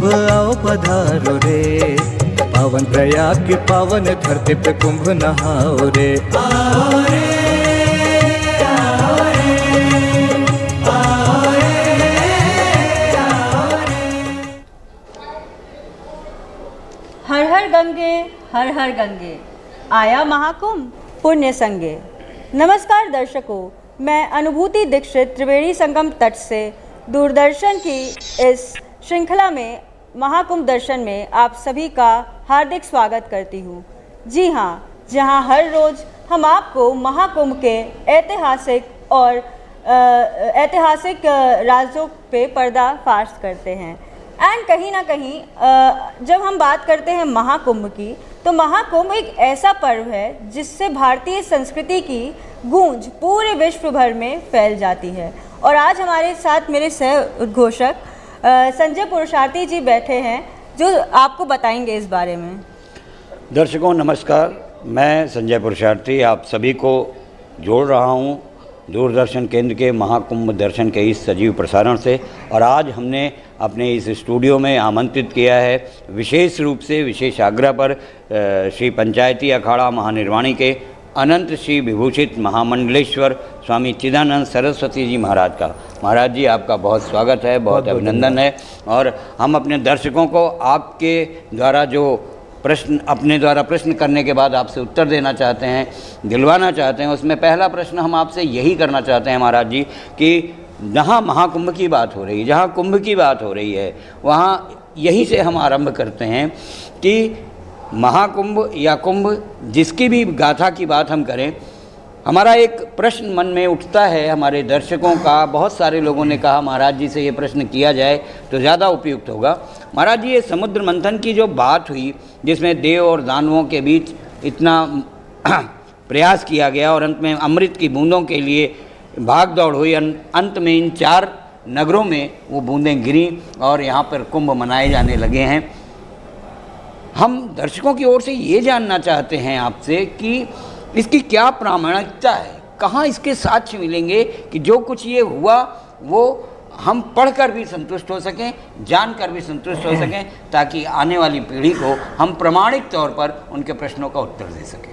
कुंभ आओ पधारो रे, पावन प्रयाग की पावन धरती पे कुंभ नहाओ रे। आओ रे, आओ रे, आओ रे, आओ रे। हर हर गंगे, हर हर गंगे, आया महाकुंभ पुण्य संगे। नमस्कार दर्शकों, मैं अनुभूति दीक्षित त्रिवेणी संगम तट से दूरदर्शन की इस श्रृंखला में महाकुंभ दर्शन में आप सभी का हार्दिक स्वागत करती हूँ। जी हाँ, जहाँ हर रोज़ हम आपको महाकुंभ के ऐतिहासिक और ऐतिहासिक राजों पे पर्दाफाश करते हैं। एंड कहीं ना कहीं जब हम बात करते हैं महाकुंभ की, तो महाकुंभ एक ऐसा पर्व है जिससे भारतीय संस्कृति की गूंज पूरे विश्व भर में फैल जाती है। और आज हमारे साथ मेरे सह उद्घोषक संजय पुरुषार्थी जी बैठे हैं, जो आपको बताएंगे इस बारे में। दर्शकों नमस्कार, मैं संजय पुरुषार्थी आप सभी को जोड़ रहा हूँ दूरदर्शन केंद्र के महाकुंभ दर्शन के इस सजीव प्रसारण से। और आज हमने अपने इस स्टूडियो में आमंत्रित किया है विशेष रूप से विशेष आग्रह पर श्री पंचायती अखाड़ा महानिर्वाणी के अनंत श्री विभूषित महामंडलेश्वर स्वामी चिदानंद सरस्वती जी महाराज का। महाराज जी आपका बहुत स्वागत है, बहुत अभिनंदन है। और हम अपने दर्शकों को आपके द्वारा जो प्रश्न अपने द्वारा प्रश्न करने के बाद आपसे उत्तर देना चाहते हैं, दिलवाना चाहते हैं, उसमें पहला प्रश्न हम आपसे यही करना चाहते हैं महाराज जी कि जहाँ महाकुंभ की बात हो रही है, जहाँ कुंभ की बात हो रही है, वहाँ यहीं से हम आरंभ करते हैं कि महाकुंभ या कुंभ जिसकी भी गाथा की बात हम करें, हमारा एक प्रश्न मन में उठता है हमारे दर्शकों का। बहुत सारे लोगों ने कहा महाराज जी से ये प्रश्न किया जाए तो ज़्यादा उपयुक्त होगा। महाराज जी, ये समुद्र मंथन की जो बात हुई जिसमें देव और दानवों के बीच इतना प्रयास किया गया और अंत में अमृत की बूंदों के लिए भाग दौड़ हुई, अंत में इन 4 नगरों में वो बूंदें गिरी और यहाँ पर कुंभ मनाए जाने लगे हैं। हम दर्शकों की ओर से ये जानना चाहते हैं आपसे कि इसकी क्या प्रामाणिकता है, कहाँ इसके साक्ष्य मिलेंगे कि जो कुछ ये हुआ वो हम पढ़कर भी संतुष्ट हो सकें, जानकर भी संतुष्ट हो सकें, ताकि आने वाली पीढ़ी को हम प्रमाणिक तौर पर उनके प्रश्नों का उत्तर दे सकें।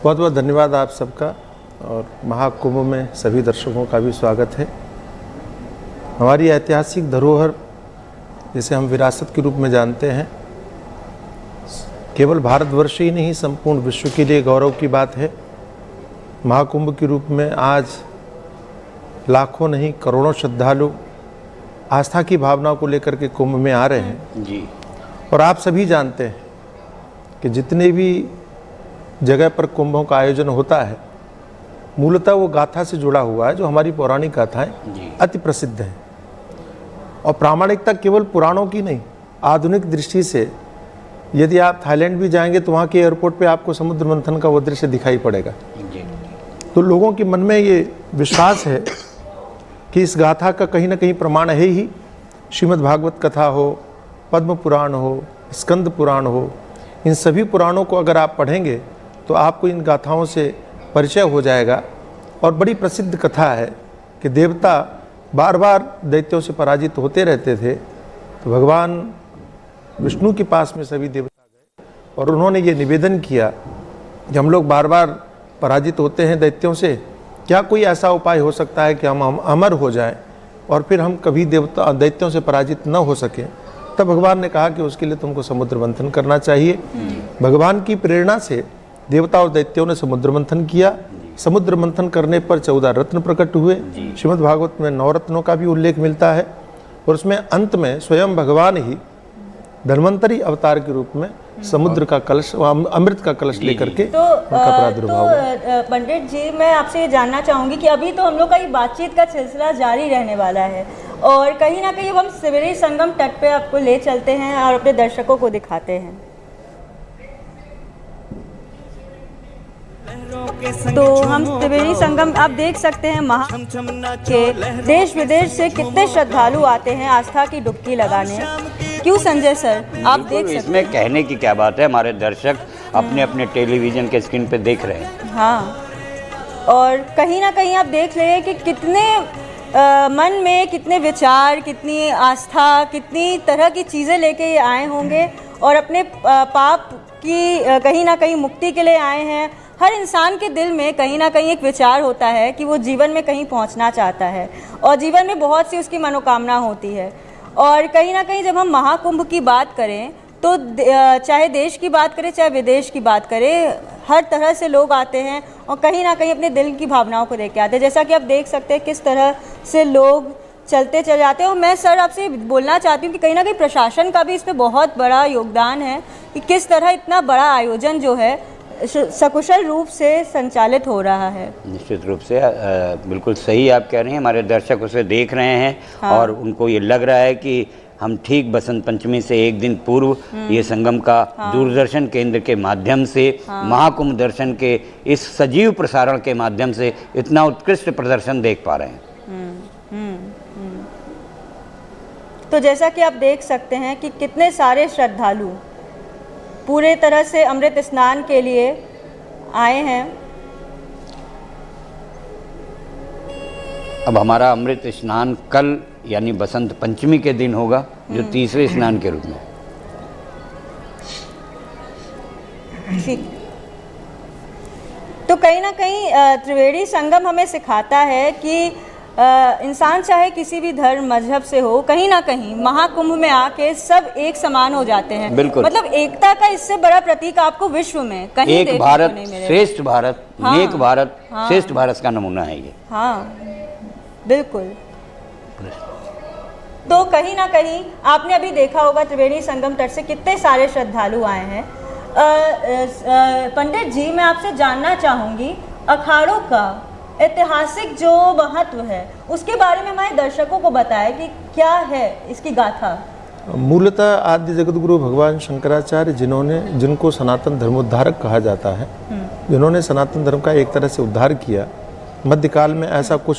बहुत बहुत धन्यवाद आप सबका, और महाकुंभ में सभी दर्शकों का भी स्वागत है। हमारी ऐतिहासिक धरोहर जिसे हम विरासत के रूप में जानते हैं, केवल भारतवर्ष ही नहीं संपूर्ण विश्व के लिए गौरव की बात है। महाकुंभ के रूप में आज लाखों नहीं करोड़ों श्रद्धालु आस्था की भावना को लेकर के कुंभ में आ रहे हैं जी। और आप सभी जानते हैं कि जितने भी जगह पर कुंभों का आयोजन होता है, मूलतः वो गाथा से जुड़ा हुआ है, जो हमारी पौराणिक गाथाएं अति प्रसिद्ध हैं। और प्रामाणिकता केवल पुराणों की नहीं, आधुनिक दृष्टि से यदि आप थाईलैंड भी जाएंगे तो वहाँ के एयरपोर्ट पे आपको समुद्र मंथन का वो दृश्य दिखाई पड़ेगा। तो लोगों के मन में ये विश्वास है कि इस गाथा का कहीं ना कहीं प्रमाण है ही। श्रीमद् भागवत कथा हो, पद्म पुराण हो, स्कंद पुराण हो, इन सभी पुराणों को अगर आप पढ़ेंगे तो आपको इन गाथाओं से परिचय हो जाएगा। और बड़ी प्रसिद्ध कथा है कि देवता बार बार दैत्यों से पराजित होते रहते थे, तो भगवान विष्णु के पास में सभी देवता गए और उन्होंने ये निवेदन किया कि हम लोग बार बार पराजित होते हैं दैत्यों से, क्या कोई ऐसा उपाय हो सकता है कि हम अमर हो जाएं और फिर हम कभी दैत्यों से पराजित न हो सकें। तब भगवान ने कहा कि उसके लिए तुमको समुद्र मंथन करना चाहिए। भगवान की प्रेरणा से देवता और दैत्यों ने समुद्र मंथन किया। समुद्र मंथन करने पर 14 रत्न प्रकट हुए। श्रीमद् भागवत में 9 रत्नों का भी उल्लेख मिलता है और उसमें अंत में स्वयं भगवान ही धन्वंतरी अवतार के रूप में समुद्र का कलश, अमृत का कलश लेकर के उनका प्रादुर्भाव हुआ। पंडित जी, मैं आपसे ये जानना चाहूँगी कि अभी तो हम लोग का ये बातचीत का सिलसिला जारी रहने वाला है और कहीं ना कहीं हम त्रिवेणी संगम तट पे आपको ले चलते हैं और अपने दर्शकों को दिखाते हैं। तो हम त्रिवेणी संगम आप देख सकते हैं, महा के देश विदेश से कितने श्रद्धालु आते हैं आस्था की डुबकी लगाने। क्यों संजय सर, आप देख सकते हैं। इसमें कहने की क्या बात है, हमारे दर्शक अपने अपने टेलीविजन के स्क्रीन पे देख रहे हैं। हाँ, और कहीं ना कहीं आप देख रहे हैं कि कितने मन में कितने विचार, कितनी आस्था, कितनी तरह की चीज़ें लेके ये आए होंगे और अपने पाप की कहीं ना कहीं मुक्ति के लिए आए हैं। हर इंसान के दिल में कहीं ना कहीं एक विचार होता है कि वो जीवन में कहीं पहुंचना चाहता है और जीवन में बहुत सी उसकी मनोकामना होती है। और कहीं ना कहीं जब हम महाकुंभ की बात करें तो चाहे देश की बात करें चाहे विदेश की बात करें, हर तरह से लोग आते हैं और कहीं ना कहीं अपने दिल की भावनाओं को लेके आते हैं। जैसा कि आप देख सकते हैं किस तरह से लोग चलते चले जाते हैं। और मैं सर आपसे बोलना चाहती हूँ कि कहीं ना कहीं प्रशासन का भी इसमें बहुत बड़ा योगदान है कि किस तरह इतना बड़ा आयोजन जो है सकुशल रूप से संचालित हो रहा है। निश्चित रूप से बिल्कुल सही आप कह रहे हैं। हमारे दर्शक उसे देख रहे हैं। हाँ। और उनको ये लग रहा है कि हम ठीक बसंत पंचमी से एक दिन पूर्व ये संगम का दूरदर्शन केंद्र के माध्यम से महाकुंभ दर्शन के इस सजीव प्रसारण के माध्यम से इतना उत्कृष्ट प्रदर्शन देख पा रहे हैं। तो जैसा कि आप देख सकते हैं कि कितने सारे श्रद्धालु पूरे तरह से अमृत स्नान के लिए आए हैं। अब हमारा अमृत स्नान कल यानी बसंत पंचमी के दिन होगा, जो तीसरे स्नान के रूप में। ठीक। तो कहीं ना कहीं त्रिवेणी संगम हमें सिखाता है कि इंसान चाहे किसी भी धर्म मजहब से हो, कहीं ना कहीं महाकुंभ में आके सब एक समान हो जाते हैं। बिल्कुल। मतलब एकता का इससे बड़ा प्रतीक आपको विश्व में कहीं एक भारत श्रेष्ठ भारत, नेक भारत, श्रेष्ठ भारत का नमूना है ये। हाँ बिल्कुल। तो कहीं ना कहीं आपने अभी देखा होगा त्रिवेणी संगम तट से कितने सारे श्रद्धालु आए हैं। पंडित जी, मैं आपसे जानना चाहूँगी अखाड़ों का ऐतिहासिक जो महत्व है उसके बारे में हमारे दर्शकों को बताएं कि क्या है इसकी गाथा। मूलतः आद्य जगत गुरु भगवान शंकराचार्य जिनको सनातन धर्मोद्धारक कहा जाता है, जिन्होंने सनातन धर्म का एक तरह से उद्धार किया। मध्यकाल में ऐसा कुछ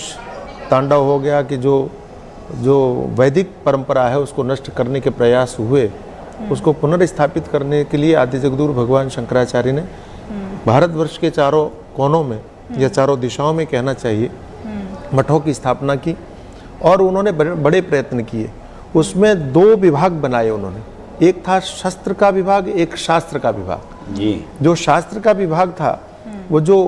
तांडव हो गया कि जो वैदिक परंपरा है उसको नष्ट करने के प्रयास हुए, उसको पुनर्स्थापित करने के लिए आद्य जगत गुरु भगवान शंकराचार्य ने भारतवर्ष के चारों कोनों में या चारों दिशाओं में कहना चाहिए मठों की स्थापना की और उन्होंने बड़े प्रयत्न किए। उसमें दो विभाग बनाए उन्होंने, एक था शस्त्र का विभाग, एक शास्त्र का विभाग जी। जो शास्त्र का विभाग था वो जो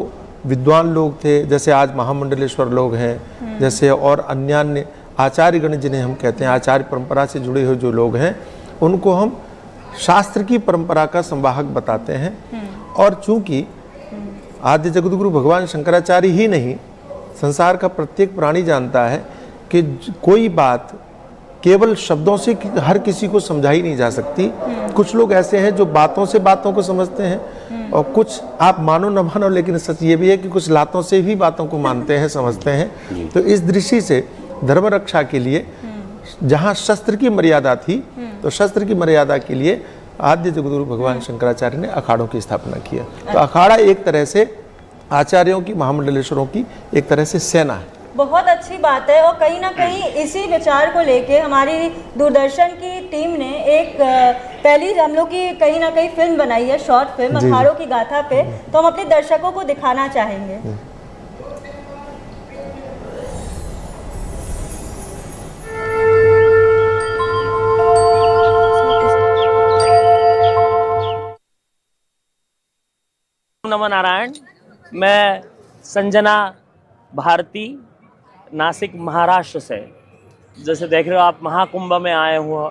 विद्वान लोग थे, जैसे आज महामंडलेश्वर लोग हैं, जैसे और अन्य आचार्यगण जिन्हें हम कहते हैं, आचार्य परंपरा से जुड़े हुए जो लोग हैं, उनको हम शास्त्र की परंपरा का संवाहक बताते हैं। और चूंकि आद्य जगतगुरु भगवान शंकराचार्य ही नहीं, संसार का प्रत्येक प्राणी जानता है कि कोई बात केवल शब्दों से हर किसी को समझाई नहीं जा सकती। कुछ लोग ऐसे हैं जो बातों से बातों को समझते हैं और कुछ, आप मानो न मानो, लेकिन सच ये भी है कि कुछ लातों से भी बातों को मानते हैं, समझते हैं। तो इस दृष्टि से धर्म रक्षा के लिए जहाँ शस्त्र की मर्यादा थी, तो शस्त्र की मर्यादा के लिए आद्य जगतगुरु भगवान शंकराचार्य ने अखाड़ों की स्थापना किया। तो अखाड़ा एक तरह से आचार्यों की, महामंडलेश्वरों की एक तरह से सेना है। बहुत अच्छी बात है। और कहीं ना कहीं इसी विचार को लेके हमारी दूरदर्शन की टीम ने एक पहली हम लोग की कहीं ना कहीं फिल्म बनाई है, शॉर्ट फिल्म अखाड़ों की गाथा पे, तो हम अपने दर्शकों को दिखाना चाहेंगे। नमो नारायण। मैं संजना भारती, नासिक महाराष्ट्र से। जैसे देख रहे हो आप, महाकुंभ में आए हुए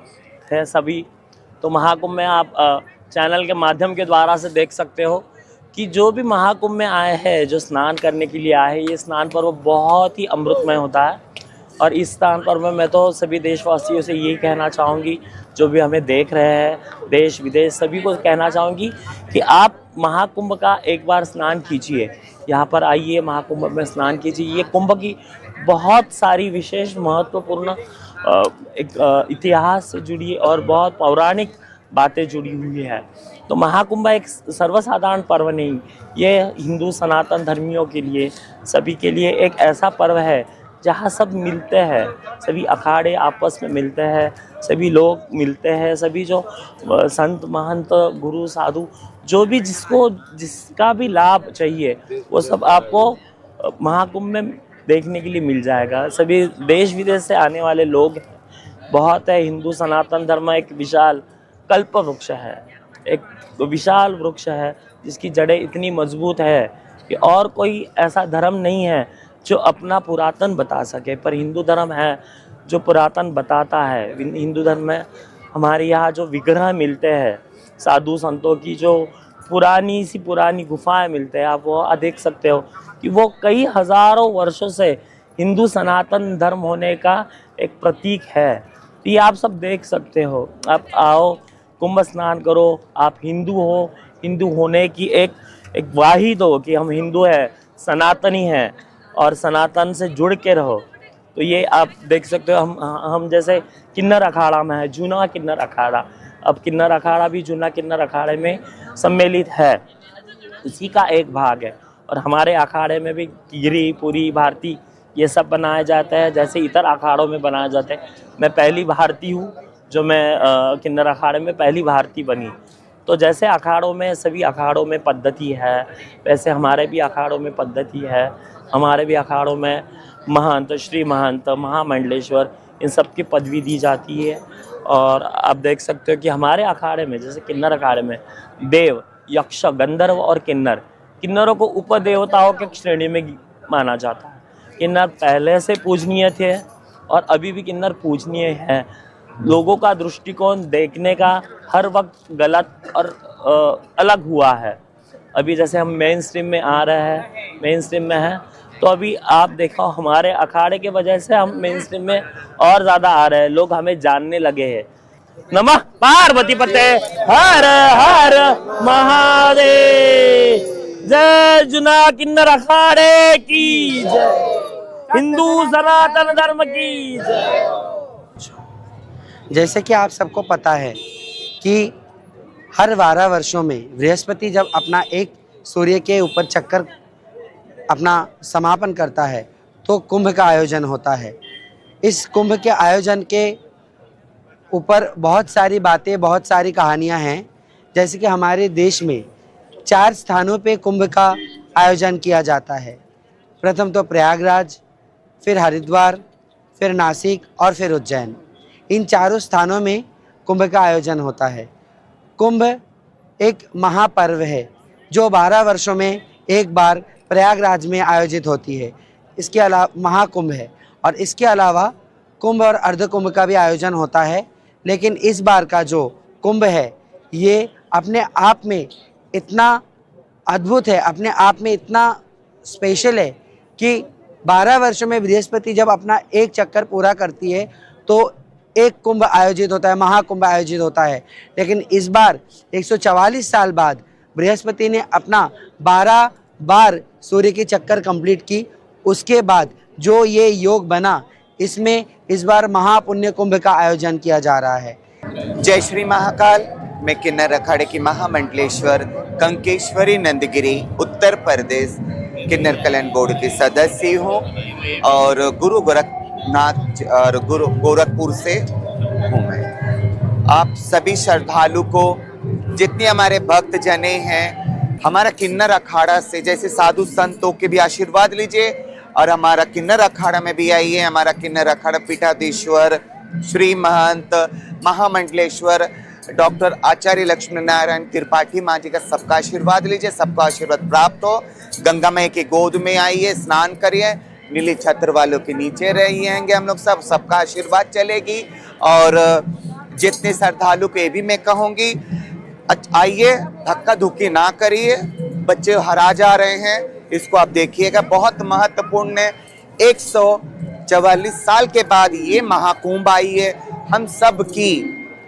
हैं सभी। तो महाकुंभ में आप चैनल के माध्यम के द्वारा से देख सकते हो कि जो भी महाकुंभ में आए हैं, जो स्नान करने के लिए आए हैं, ये स्नान पर्व बहुत ही अमृतमय होता है। और इस स्नान पर्व में मैं तो सभी देशवासियों से यही कहना चाहूँगी, जो भी हमें देख रहे हैं देश विदेश, सभी को कहना चाहूँगी कि आप महाकुंभ का एक बार स्नान कीजिए। यहाँ पर आइए, महाकुंभ में स्नान कीजिए। ये कुंभ की बहुत सारी विशेष महत्वपूर्ण एक इतिहास से जुड़ी और बहुत पौराणिक बातें जुड़ी हुई है। तो महाकुंभ एक सर्वसाधारण पर्व नहीं, ये हिंदू सनातन धर्मियों के लिए, सभी के लिए एक ऐसा पर्व है जहाँ सब मिलते हैं, सभी अखाड़े आपस में मिलते हैं, सभी लोग मिलते हैं, सभी जो संत महंत गुरु साधु जो भी जिसका भी लाभ चाहिए वो सब आपको महाकुंभ में देखने के लिए मिल जाएगा। सभी देश विदेश से आने वाले लोग बहुत है। हिंदू सनातन धर्म एक विशाल कल्प वृक्ष है, एक विशाल वृक्ष है जिसकी जड़ें इतनी मजबूत है कि और कोई ऐसा धर्म नहीं है जो अपना पुरातन बता सके, पर हिंदू धर्म है जो पुरातन बताता है। हिंदू धर्म में हमारे यहाँ जो विग्रह मिलते हैं साधु संतों की, जो पुरानी गुफाएं मिलते हैं, आप वो देख सकते हो कि वो कई हज़ारों वर्षों से हिंदू सनातन धर्म होने का एक प्रतीक है। ये आप सब देख सकते हो। आप आओ, कुंभ स्नान करो, आप हिंदू हो, हिंदू होने की एक वाहिद हो कि हम हिंदू हैं, सनातनी हैं और सनातन से जुड़ के रहो। तो ये आप देख सकते हो। हम जैसे किन्नर अखाड़ा में है, जूना किन्नर अखाड़ा, अब किन्नर अखाड़ा भी जूना किन्नर अखाड़े में सम्मिलित है, इसी का एक भाग है। और हमारे अखाड़े में भी गिरी, पुरी, भारती ये सब बनाया जाता है जैसे इतर अखाड़ों में बनाए जाते हैं। मैं पहली भारती हूँ जो मैं किन्नर अखाड़े में पहली भारती बनी। तो जैसे अखाड़ों में, सभी अखाड़ों में पद्धति है, वैसे हमारे भी अखाड़ों में पद्धति है। हमारे भी अखाड़ों में महंत, श्री महंत, महामंडलेश्वर, इन सब की पदवी दी जाती है। और आप देख सकते हो कि हमारे अखाड़े में, जैसे किन्नर अखाड़े में देव, यक्ष, गंधर्व और किन्नर, किन्नरों को उपदेवताओं के श्रेणी में माना जाता है। किन्नर पहले से पूजनीय थे और अभी भी किन्नर पूजनीय हैं। लोगों का दृष्टिकोण देखने का हर वक्त गलत और अलग हुआ है। अभी जैसे हम मेन स्ट्रीम में आ रहे हैं, मेन स्ट्रीम में हैं, तो अभी आप देखो हमारे अखाड़े के वजह से हम मेन स्ट्रीम में और ज़्यादा आ रहे हैं, लोग हमें जानने लगे हैं। नमः पार्वती पते हर हर महादेव, जय जूना किन्नर अखाड़े की जय, हिंदू सनातन धर्म की जय। जैसे कि आप सबको पता है कि हर 12 वर्षों में बृहस्पति जब अपना एक सूर्य के ऊपर चक्कर अपना समापन करता है तो कुंभ का आयोजन होता है। इस कुंभ के आयोजन के ऊपर बहुत सारी बातें, बहुत सारी कहानियां हैं। जैसे कि हमारे देश में 4 स्थानों पे कुंभ का आयोजन किया जाता है। प्रथम तो प्रयागराज, फिर हरिद्वार, फिर नासिक और फिर उज्जैन। इन चारों स्थानों में कुंभ का आयोजन होता है। कुंभ एक महापर्व है जो 12 वर्षों में एक बार प्रयागराज में आयोजित होती है। इसके अलावा महाकुंभ है और इसके अलावा कुंभ और अर्धकुंभ का भी आयोजन होता है। लेकिन इस बार का जो कुंभ है ये अपने आप में इतना अद्भुत है, अपने आप में इतना स्पेशल है कि 12 वर्षों में बृहस्पति जब अपना एक चक्कर पूरा करती है तो एक कुंभ आयोजित होता है, महाकुंभ आयोजित होता है। लेकिन इस बार 144 साल बाद बृहस्पति ने अपना 12 बार सूर्य की चक्कर कंप्लीट की। उसके बाद जो ये योग बना, इसमें इस बार महापुण्य कुंभ का आयोजन किया जा रहा है। जय श्री महाकाल। मैं किन्नर अखाड़े की महामंडलेश्वर कंकेश्वरी नंदगिरी उत्तर प्रदेश किन्नर कल्याण बोर्ड की सदस्य हूँ और गुरु गोरखनाथ और गुरु गोरखपुर से हूँ मैं। आप सभी श्रद्धालु को, जितने हमारे भक्त जने हैं, हमारा किन्नर अखाड़ा से जैसे साधु संतों के भी आशीर्वाद लीजिए और हमारा किन्नर अखाड़ा में भी आइए। हमारा किन्नर अखाड़ा पीठाधीश्वर श्री महंत महामंडलेश्वर डॉक्टर आचार्य लक्ष्मी नारायण त्रिपाठी माँ जी का सबका आशीर्वाद लीजिए, सबका आशीर्वाद प्राप्त हो। गंगा माई की गोद में आइए, स्नान करिए, नीली छत्र वालों के नीचे रहेंगे हम लोग, सबका आशीर्वाद चलेगी। और जितने श्रद्धालु को ये भी मैं कहूँगी, आइए, धक्का धुक्की ना करिए, बच्चे हरा जा रहे हैं, इसको आप देखिएगा। बहुत महत्वपूर्ण है। 144 साल के बाद ये महाकुंभ आई है। हम सब की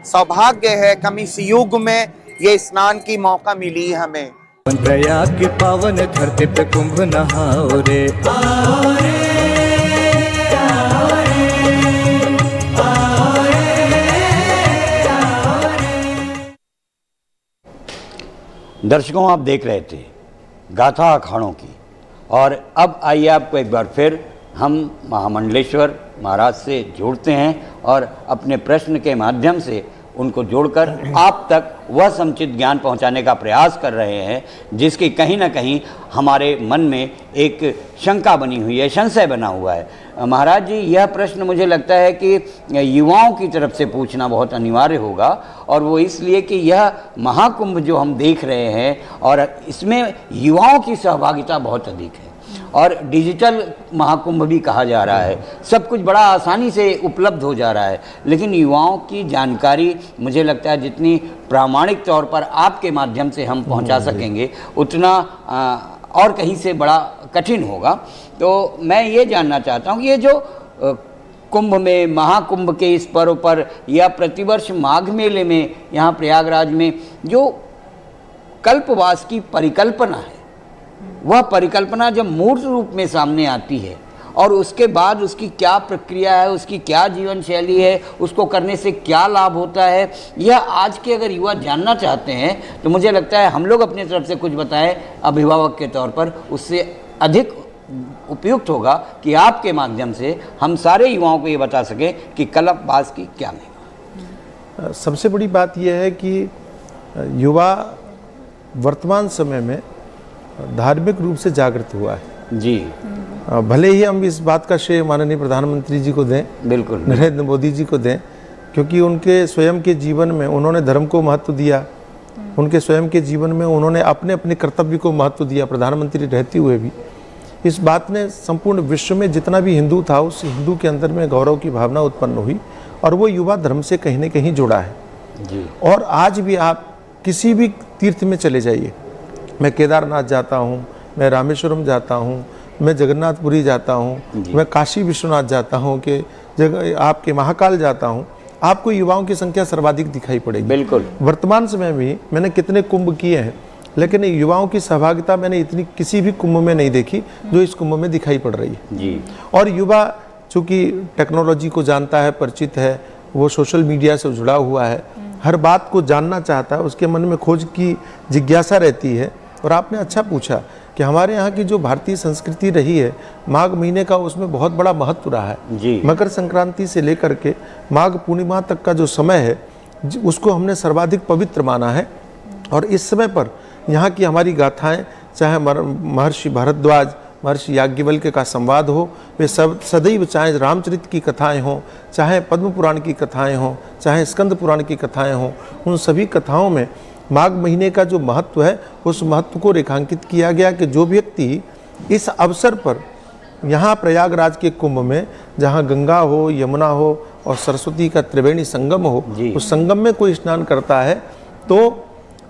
सौभाग्य है, कम इस युग में ये स्नान की मौका मिली हमें। प्रयाग की पावन धरती पे कुंभ नहाओ रे, आओ रे, आओ रे, आओ रे, आओ रे। दर्शकों, आप देख रहे थे गाथा अखाड़ों की, और अब आइए आपको एक बार फिर हम महामंडलेश्वर महाराज से जोड़ते हैं और अपने प्रश्न के माध्यम से उनको जोड़कर आप तक वह समुचित ज्ञान पहुंचाने का प्रयास कर रहे हैं जिसकी कहीं ना कहीं हमारे मन में एक शंका बनी हुई है, संशय बना हुआ है। महाराज जी, यह प्रश्न मुझे लगता है कि युवाओं की तरफ से पूछना बहुत अनिवार्य होगा, और वो इसलिए कि यह महाकुंभ जो हम देख रहे हैं और इसमें युवाओं की सहभागिता बहुत अधिक है और डिजिटल महाकुंभ भी कहा जा रहा है। सब कुछ बड़ा आसानी से उपलब्ध हो जा रहा है, लेकिन युवाओं की जानकारी मुझे लगता है जितनी प्रामाणिक तौर पर आपके माध्यम से हम पहुंचा सकेंगे उतना और कहीं से बड़ा कठिन होगा। तो मैं ये जानना चाहता हूँ कि ये जो कुंभ में, महाकुंभ के इस पर्व पर या प्रतिवर्ष माघ मेले में यहाँ प्रयागराज में जो कल्पवास की परिकल्पना है, वह परिकल्पना जब मूर्त रूप में सामने आती है और उसके बाद उसकी क्या प्रक्रिया है, उसकी क्या जीवन शैली है, उसको करने से क्या लाभ होता है, यह आज के अगर युवा जानना चाहते हैं तो मुझे लगता है हम लोग अपनी तरफ से कुछ बताएं अभिभावक के तौर पर, उससे अधिक उपयुक्त होगा कि आपके माध्यम से हम सारे युवाओं को ये बता सकें कि कल्पवास की क्या महिमा। सबसे बड़ी बात यह है कि युवा वर्तमान समय में धार्मिक रूप से जागृत हुआ है जी। भले ही हम इस बात का श्रेय माननीय प्रधानमंत्री जी को दें, बिल्कुल नरेंद्र मोदी जी को दें, क्योंकि उनके स्वयं के जीवन में उन्होंने धर्म को महत्व दिया, उनके स्वयं के जीवन में उन्होंने अपने अपने कर्तव्य को महत्व दिया, प्रधानमंत्री रहते हुए भी। इस बात ने संपूर्ण विश्व में जितना भी हिंदू था उस हिंदू के अंदर में गौरव की भावना उत्पन्न हुई और वो युवा धर्म से कहीं न कहीं जुड़ा है जी। और आज भी आप किसी भी तीर्थ में चले जाइए, मैं केदारनाथ जाता हूँ, मैं रामेश्वरम जाता हूँ, मैं जगन्नाथपुरी जाता हूँ, मैं काशी विश्वनाथ जाता हूँ, कि जगह आपके महाकाल जाता हूँ, आपको युवाओं की संख्या सर्वाधिक दिखाई पड़ेगी। भी वर्तमान समय में मैंने कितने कुंभ किए हैं, लेकिन युवाओं की सहभागिता मैंने इतनी किसी भी कुंभ में नहीं देखी जो इस कुंभ में दिखाई पड़ रही है जी। और युवा चूँकि टेक्नोलॉजी को जानता है, परिचित है, वो सोशल मीडिया से जुड़ा हुआ है, हर बात को जानना चाहता है, उसके मन में खोज की जिज्ञासा रहती है। और आपने अच्छा पूछा कि हमारे यहाँ की जो भारतीय संस्कृति रही है, माघ महीने का उसमें बहुत बड़ा महत्व रहा है जी। मकर संक्रांति से लेकर के माघ पूर्णिमा तक का जो समय है उसको हमने सर्वाधिक पवित्र माना है। और इस समय पर यहाँ की हमारी गाथाएं, चाहे महर्षि भारद्वाज, महर्षि याज्ञवल्क्य का संवाद हो, वे सब सदैव, चाहे रामचरित की कथाएं हों, चाहे पद्म पुराण की कथाएं हों, चाहे स्कंद पुराण की कथाएं हों, उन सभी कथाओं में माघ महीने का जो महत्व है उस महत्व को रेखांकित किया गया कि जो व्यक्ति इस अवसर पर यहाँ प्रयागराज के कुंभ में, जहाँ गंगा हो, यमुना हो और सरस्वती का त्रिवेणी संगम हो, उस संगम में कोई स्नान करता है तो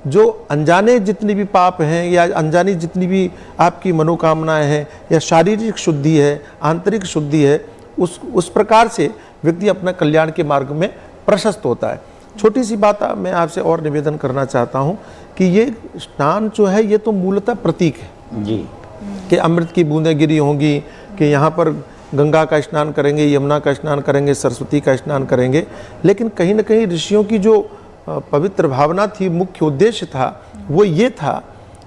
जो अनजाने जितने भी पाप हैं या अनजानी जितनी भी आपकी मनोकामनाएं हैं या शारीरिक शुद्धि है, आंतरिक शुद्धि है, उस प्रकार से व्यक्ति अपना कल्याण के मार्ग में प्रशस्त होता है। छोटी सी बात मैं आपसे और निवेदन करना चाहता हूँ कि ये स्नान जो है ये तो मूलतः प्रतीक है जी, कि अमृत की बूंदें गिरी होंगी, कि यहाँ पर गंगा का स्नान करेंगे, यमुना का स्नान करेंगे, सरस्वती का स्नान करेंगे, लेकिन कहीं ना कहीं ऋषियों की जो पवित्र भावना थी, मुख्य उद्देश्य था, वो ये था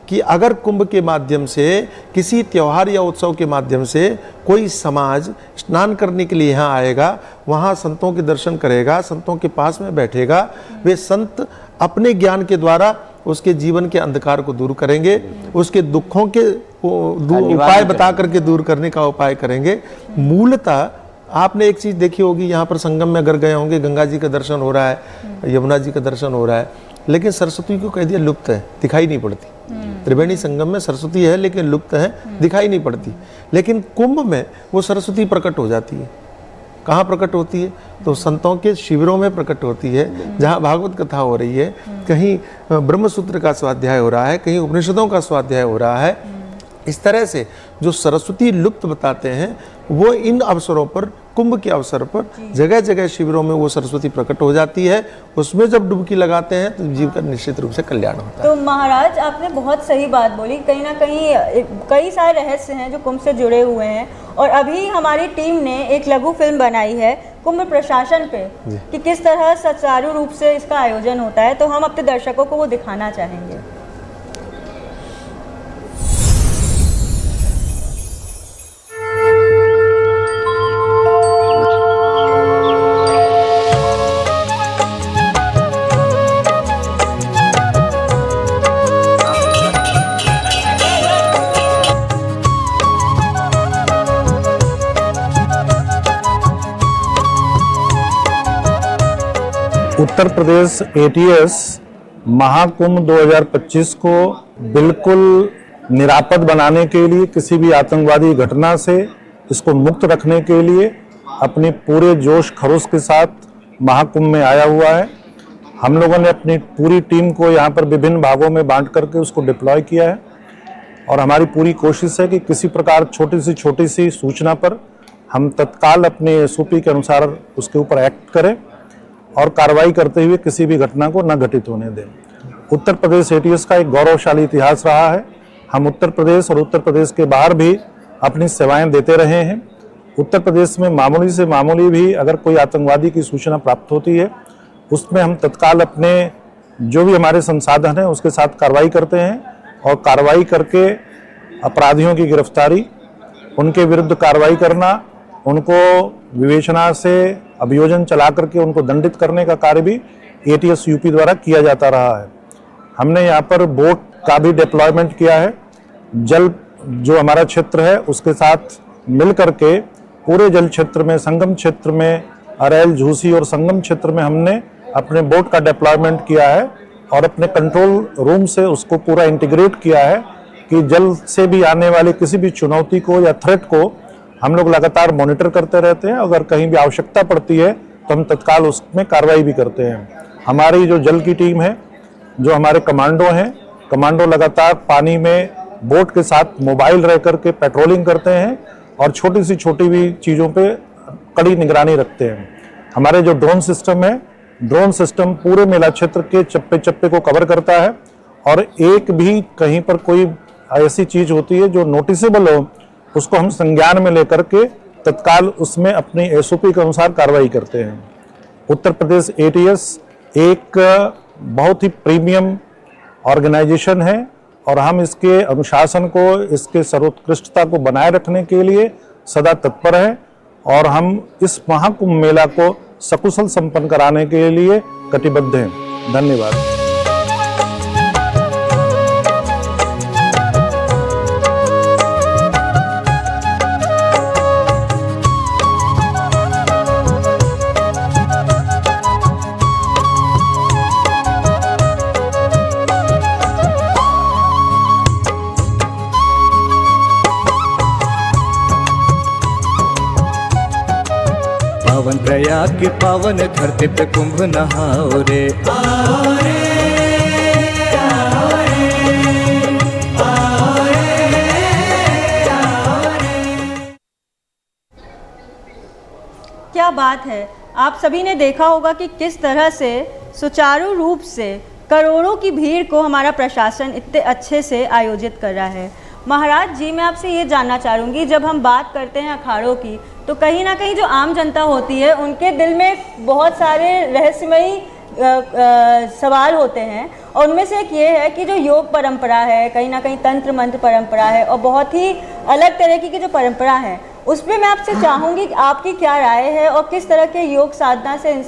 कि अगर कुंभ के माध्यम से, किसी त्यौहार या उत्सव के माध्यम से कोई समाज स्नान करने के लिए यहाँ आएगा, वहाँ संतों के दर्शन करेगा, संतों के पास में बैठेगा, वे संत अपने ज्ञान के द्वारा उसके जीवन के अंधकार को दूर करेंगे, उसके दुखों के उपाय बता करके दूर करने का उपाय करेंगे। मूलतः आपने एक चीज़ देखी होगी, यहाँ पर संगम में अगर गए होंगे, गंगा जी का दर्शन हो रहा है, यमुना जी का दर्शन हो रहा है, लेकिन सरस्वती को कह दिया लुप्त है, दिखाई नहीं पड़ती। त्रिवेणी संगम में सरस्वती है लेकिन लुप्त है, दिखाई नहीं पड़ती। लेकिन कुंभ में वो सरस्वती प्रकट हो जाती है। कहाँ प्रकट होती है? तो संतों के शिविरों में प्रकट होती है, जहाँ भागवत कथा हो रही है, कहीं ब्रह्मसूत्र का स्वाध्याय हो रहा है, कहीं उपनिषदों का स्वाध्याय हो रहा है। इस तरह से जो सरस्वती लुप्त बताते हैं वो इन अवसरों पर, कुंभ के अवसर पर जगह जगह शिविरों में वो सरस्वती प्रकट हो जाती है। उसमें जब डुबकी लगाते हैं तो जीव का निश्चित रूप से कल्याण होता है। तो महाराज आपने बहुत सही बात बोली। कहीं ना कहीं कई सारे रहस्य हैं जो कुंभ से जुड़े हुए हैं, और अभी हमारी टीम ने एक लघु फिल्म बनाई है कुंभ प्रशासन पे कि किस तरह सुचारू रूप से इसका आयोजन होता है, तो हम अपने दर्शकों को वो दिखाना चाहेंगे। उत्तर प्रदेश एटीएस महाकुंभ 2025 को बिल्कुल निरापद बनाने के लिए, किसी भी आतंकवादी घटना से इसको मुक्त रखने के लिए अपनी पूरे जोश खरोश के साथ महाकुंभ में आया हुआ है। हम लोगों ने अपनी पूरी टीम को यहाँ पर विभिन्न भागों में बांट करके उसको डिप्लॉय किया है और हमारी पूरी कोशिश है कि किसी प्रकार छोटी सी सूचना पर हम तत्काल अपने एसओपी के अनुसार उसके ऊपर एक्ट करें और कार्रवाई करते हुए किसी भी घटना को न घटित होने दें। उत्तर प्रदेश एटीएस का एक गौरवशाली इतिहास रहा है। हम उत्तर प्रदेश और उत्तर प्रदेश के बाहर भी अपनी सेवाएं देते रहे हैं। उत्तर प्रदेश में मामूली से मामूली भी अगर कोई आतंकवादी की सूचना प्राप्त होती है, उसमें हम तत्काल अपने जो भी हमारे संसाधन हैं उसके साथ कार्रवाई करते हैं और कार्रवाई करके अपराधियों की गिरफ्तारी, उनके विरुद्ध कार्रवाई करना, उनको विवेचना से अभियोजन चला करके उनको दंडित करने का कार्य भी एटीएस यूपी द्वारा किया जाता रहा है। हमने यहाँ पर बोट का भी डिप्लॉयमेंट किया है। जल जो हमारा क्षेत्र है उसके साथ मिल करके पूरे जल क्षेत्र में, संगम क्षेत्र में, अरैल, झूसी और संगम क्षेत्र में हमने अपने बोट का डिप्लॉयमेंट किया है और अपने कंट्रोल रूम से उसको पूरा इंटीग्रेट किया है कि जल से भी आने वाली किसी भी चुनौती को या थ्रेट को हम लोग लगातार मॉनिटर करते रहते हैं। अगर कहीं भी आवश्यकता पड़ती है तो हम तत्काल उसमें कार्रवाई भी करते हैं। हमारी जो जल की टीम है, जो हमारे कमांडो हैं, कमांडो लगातार पानी में बोट के साथ मोबाइल रह करके पेट्रोलिंग करते हैं और छोटी भी चीज़ों पे कड़ी निगरानी रखते हैं। हमारे जो ड्रोन सिस्टम है, ड्रोन सिस्टम पूरे मेला क्षेत्र के चप्पे को कवर करता है और एक भी कहीं पर कोई ऐसी चीज़ होती है जो नोटिसेबल हो, उसको हम संज्ञान में लेकर के तत्काल उसमें अपनी एसओपी के अनुसार कार्रवाई करते हैं। उत्तर प्रदेश एटीएस एक बहुत ही प्रीमियम ऑर्गेनाइजेशन है और हम इसके अनुशासन को, इसके सर्वोत्कृष्टता को बनाए रखने के लिए सदा तत्पर हैं और हम इस महाकुंभ मेला को सकुशल संपन्न कराने के लिए कटिबद्ध हैं। धन्यवाद। पावन प्रयाग की पावन धरती पे कुंभ नहाओ रे। आओ रे, आओ रे, आओ रे, आओ रे। क्या बात है। आप सभी ने देखा होगा कि किस तरह से सुचारू रूप से करोड़ों की भीड़ को हमारा प्रशासन इतने अच्छे से आयोजित कर रहा है। महाराज जी, मैं आपसे ये जानना चाहूँगी, जब हम बात करते हैं अखाड़ों की तो कहीं ना कहीं जो आम जनता होती है उनके दिल में बहुत सारे रहस्यमयी सवाल होते हैं और उनमें से एक ये है कि जो योग परंपरा है, कहीं ना कहीं तंत्र मंत्र परंपरा है और बहुत ही अलग तरह की जो परंपरा है, उस पर मैं आपसे चाहूँगी कि आपकी क्या राय है और किस तरह के योग साधना से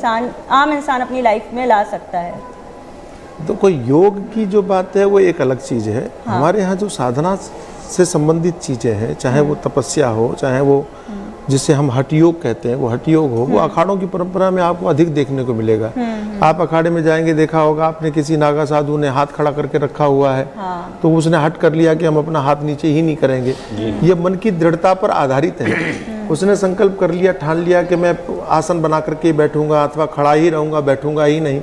आम इंसान अपनी लाइफ में ला सकता है। तो कोई योग की जो बात है वो एक अलग चीज़ है। हाँ। हमारे यहाँ जो साधना से संबंधित चीज़ें हैं, चाहे वो तपस्या हो, चाहे वो जिसे हम हठ योग कहते हैं वो हठ योग हो, वो अखाड़ों की परंपरा में आपको अधिक देखने को मिलेगा। आप अखाड़े में जाएंगे, देखा होगा आपने किसी नागा साधु ने हाथ खड़ा करके रखा हुआ है। हाँ। तो उसने हठ कर लिया कि हम अपना हाथ नीचे ही नहीं करेंगे। ये मन की दृढ़ता पर आधारित है। उसने संकल्प कर लिया, ठान लिया कि मैं आसन बना करके बैठूंगा अथवा खड़ा ही रहूंगा, बैठूंगा ही नहीं।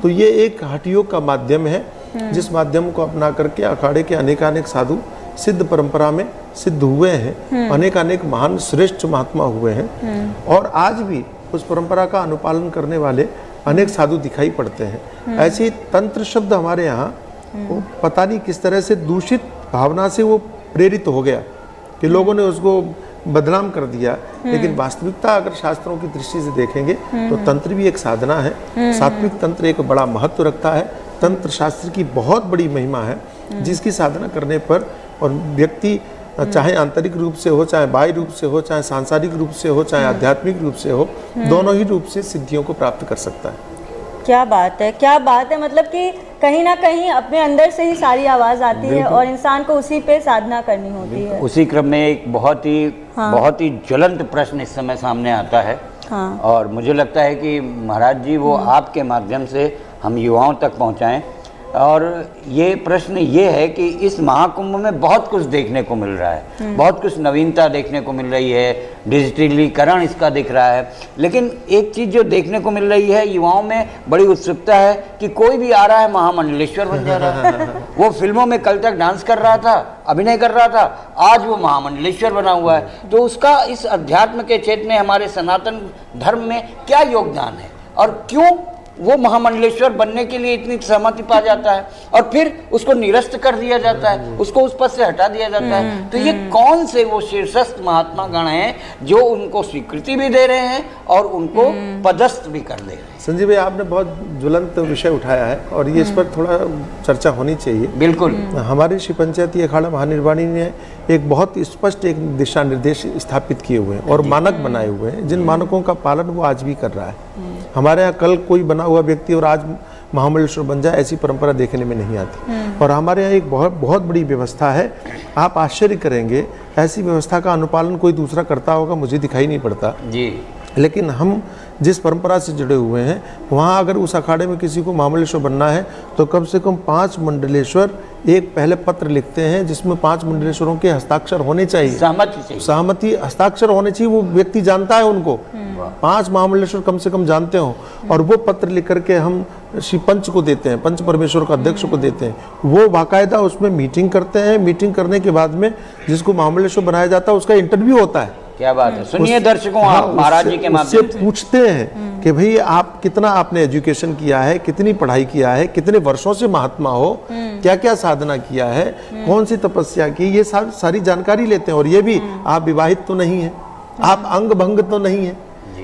तो ये एक हठ योग का माध्यम है, जिस माध्यम को अपना करके अखाड़े के अनेकानेक साधु सिद्ध परंपरा में सिद्ध हुए हैं, अनेकानेक महान श्रेष्ठ महात्मा हुए हैं और आज भी उस परंपरा का अनुपालन करने वाले अनेक साधु दिखाई पड़ते हैं। ऐसे तंत्र शब्द हमारे यहाँ वो पता नहीं किस तरह से दूषित भावना से वो प्रेरित हो गया कि लोगों ने उसको बदनाम कर दिया, लेकिन वास्तविकता अगर शास्त्रों की दृष्टि से देखेंगे तो तंत्र भी एक साधना है। सात्विक तंत्र एक बड़ा महत्व रखता है। तंत्र शास्त्र की बहुत बड़ी महिमा है, जिसकी साधना करने पर और व्यक्ति चाहे आंतरिक रूप से हो, चाहे बाह्य रूप से हो, चाहे सांसारिक रूप से हो, चाहे आध्यात्मिक रूप से हो, दोनों ही रूप से सिद्धियों को प्राप्त कर सकता है। क्या बात है, क्या बात है। मतलब कि कहीं ना कहीं अपने अंदर से ही सारी आवाज़ आती है और इंसान को उसी पे साधना करनी होती है। उसी क्रम में एक बहुत ही ज्वलंत प्रश्न इस समय सामने आता है हाँ। और मुझे लगता है कि महाराज जी वो आपके माध्यम से हम युवाओं तक पहुंचाएं। और ये प्रश्न ये है कि इस महाकुंभ में बहुत कुछ देखने को मिल रहा है, बहुत कुछ नवीनता देखने को मिल रही है, डिजिटलीकरण इसका दिख रहा है। लेकिन एक चीज़ जो देखने को मिल रही है, युवाओं में बड़ी उत्सुकता है कि कोई भी आ रहा है महामंडलेश्वर बन जा रहा है। वो फिल्मों में कल तक डांस कर रहा था, अभिनय कर रहा था, आज वो महामंडलेश्वर बना हुआ है। तो उसका इस अध्यात्म के क्षेत्र में, हमारे सनातन धर्म में क्या योगदान है और क्यों वो महामंडलेश्वर बनने के लिए इतनी सहमति पा जाता है और फिर उसको निरस्त कर दिया जाता है, उसको उस पद से हटा दिया जाता है। तो ये कौन से वो शीर्षस्थ महात्मा गण हैं जो उनको स्वीकृति भी दे रहे हैं और उनको पदस्थ भी कर दे रहे हैं? संजीव भाई, आपने बहुत ज्वलंत विषय उठाया है और ये इस पर थोड़ा चर्चा होनी चाहिए। बिल्कुल। हमारे श्री पंचायती अखाड़ा महानिर्वाणी ने एक बहुत स्पष्ट एक दिशा निर्देश स्थापित किए हुए हैं और मानक बनाए हुए हैं, जिन मानकों का पालन वो आज भी कर रहा है। हमारे यहाँ कल कोई बना हुआ व्यक्ति और आज महामंडलेश्वर बन जाए, ऐसी परंपरा देखने में नहीं आती। और हमारे यहाँ एक बहुत बड़ी व्यवस्था है, आप आश्चर्य करेंगे, ऐसी व्यवस्था का अनुपालन कोई दूसरा करता होगा मुझे दिखाई नहीं पड़ता जी। लेकिन हम जिस परंपरा से जुड़े हुए हैं, वहाँ अगर उस अखाड़े में किसी को महामंडलेश्वर बनना है तो कम से कम 5 मंडलेश्वर एक पहले पत्र लिखते हैं जिसमें 5 मंडलेश्वरों के हस्ताक्षर होने चाहिए, सहमति हस्ताक्षर होने चाहिए। वो व्यक्ति जानता है उनको, 5 महामंडलेश्वर कम से कम जानते हो, और वो पत्र लिख करके हम श्री पंच को देते हैं, पंच परमेश्वर का अध्यक्ष को देते हैं। वो बाकायदा उसमें मीटिंग करते हैं। मीटिंग करने के बाद में जिसको महामंडलेश्वर बनाया जाता है उसका इंटरव्यू होता है। क्या बात है, सुनिए दर्शकों, आप महाराज जी के माध्यम से पूछते हैं कि भाई आप कितना आपने एजुकेशन किया है, कितनी पढ़ाई किया है, कितने वर्षों से महात्मा हो, क्या क्या साधना किया है, कौन सी तपस्या की, ये सारी जानकारी लेते हैं। और ये भी आप विवाहित तो नहीं है, आप अंग भंग तो नहीं है।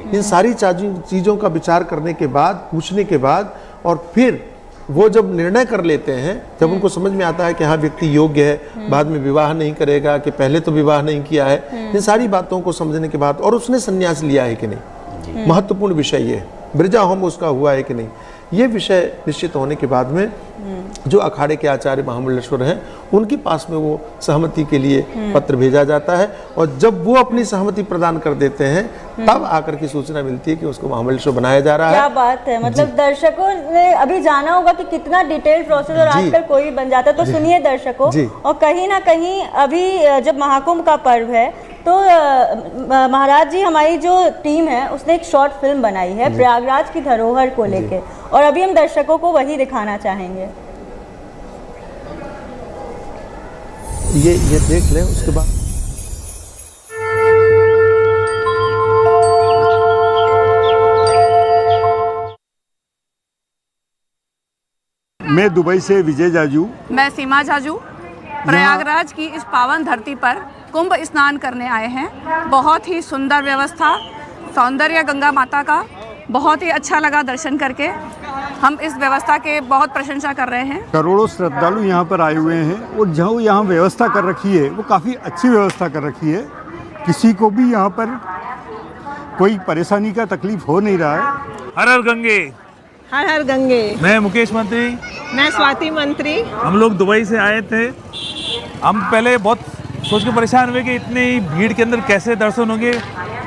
इन सारी चीजों का विचार करने के बाद, पूछने के बाद, और फिर वो जब निर्णय कर लेते हैं, जब उनको समझ में आता है कि हाँ व्यक्ति योग्य है, बाद में विवाह नहीं करेगा, कि पहले तो विवाह नहीं किया है, इन सारी बातों को समझने के बाद, और उसने संन्यास लिया है कि नहीं, महत्वपूर्ण विषय ये, ब्रजा होम उसका हुआ है कि नहीं, ये विषय निश्चित होने के बाद में जो अखाड़े के आचार्य महामंडलेश्वर हैं उनके पास में वो सहमति के लिए पत्र भेजा जाता है। और जब वो अपनी सहमति प्रदान कर देते हैं तब आकर की सूचना मिलती है कि उसको महामंडलेश्वर बनाया जा रहा है। क्या बात है, मतलब दर्शकों ने अभी जाना होगा कि कितना डिटेल प्रोसेस, और आजकल कोई भी बन जाता है। तो सुनिए दर्शकों, और कहीं ना कहीं अभी जब महाकुंभ का पर्व है तो महाराज जी, हमारी जो टीम है उसने एक शॉर्ट फिल्म बनाई है प्रयागराज की धरोहर को लेके, और अभी हम दर्शकों को वही दिखाना चाहेंगे। ये देख लें, उसके बाद मैं दुबई से विजय जाजू। मैं सीमा जाजू। प्रयागराज की इस पावन धरती पर कुंभ स्नान करने आए हैं। बहुत ही सुंदर व्यवस्था, सौंदर्य गंगा माता का बहुत ही अच्छा लगा दर्शन करके। हम इस व्यवस्था के बहुत प्रशंसा कर रहे हैं। करोड़ों श्रद्धालु यहाँ पर आए हुए हैं और जो यहाँ व्यवस्था कर रखी है वो काफ़ी अच्छी व्यवस्था कर रखी है। किसी को भी यहाँ पर कोई परेशानी का तकलीफ हो नहीं रहा है। हर हर गंगे, हर हर गंगे। मैं मुकेश मंत्री। मैं स्वाति मंत्री। हम लोग दुबई से आए थे। हम पहले बहुत सोच के परेशान हुए कि इतनी भीड़ के अंदर कैसे दर्शन होंगे,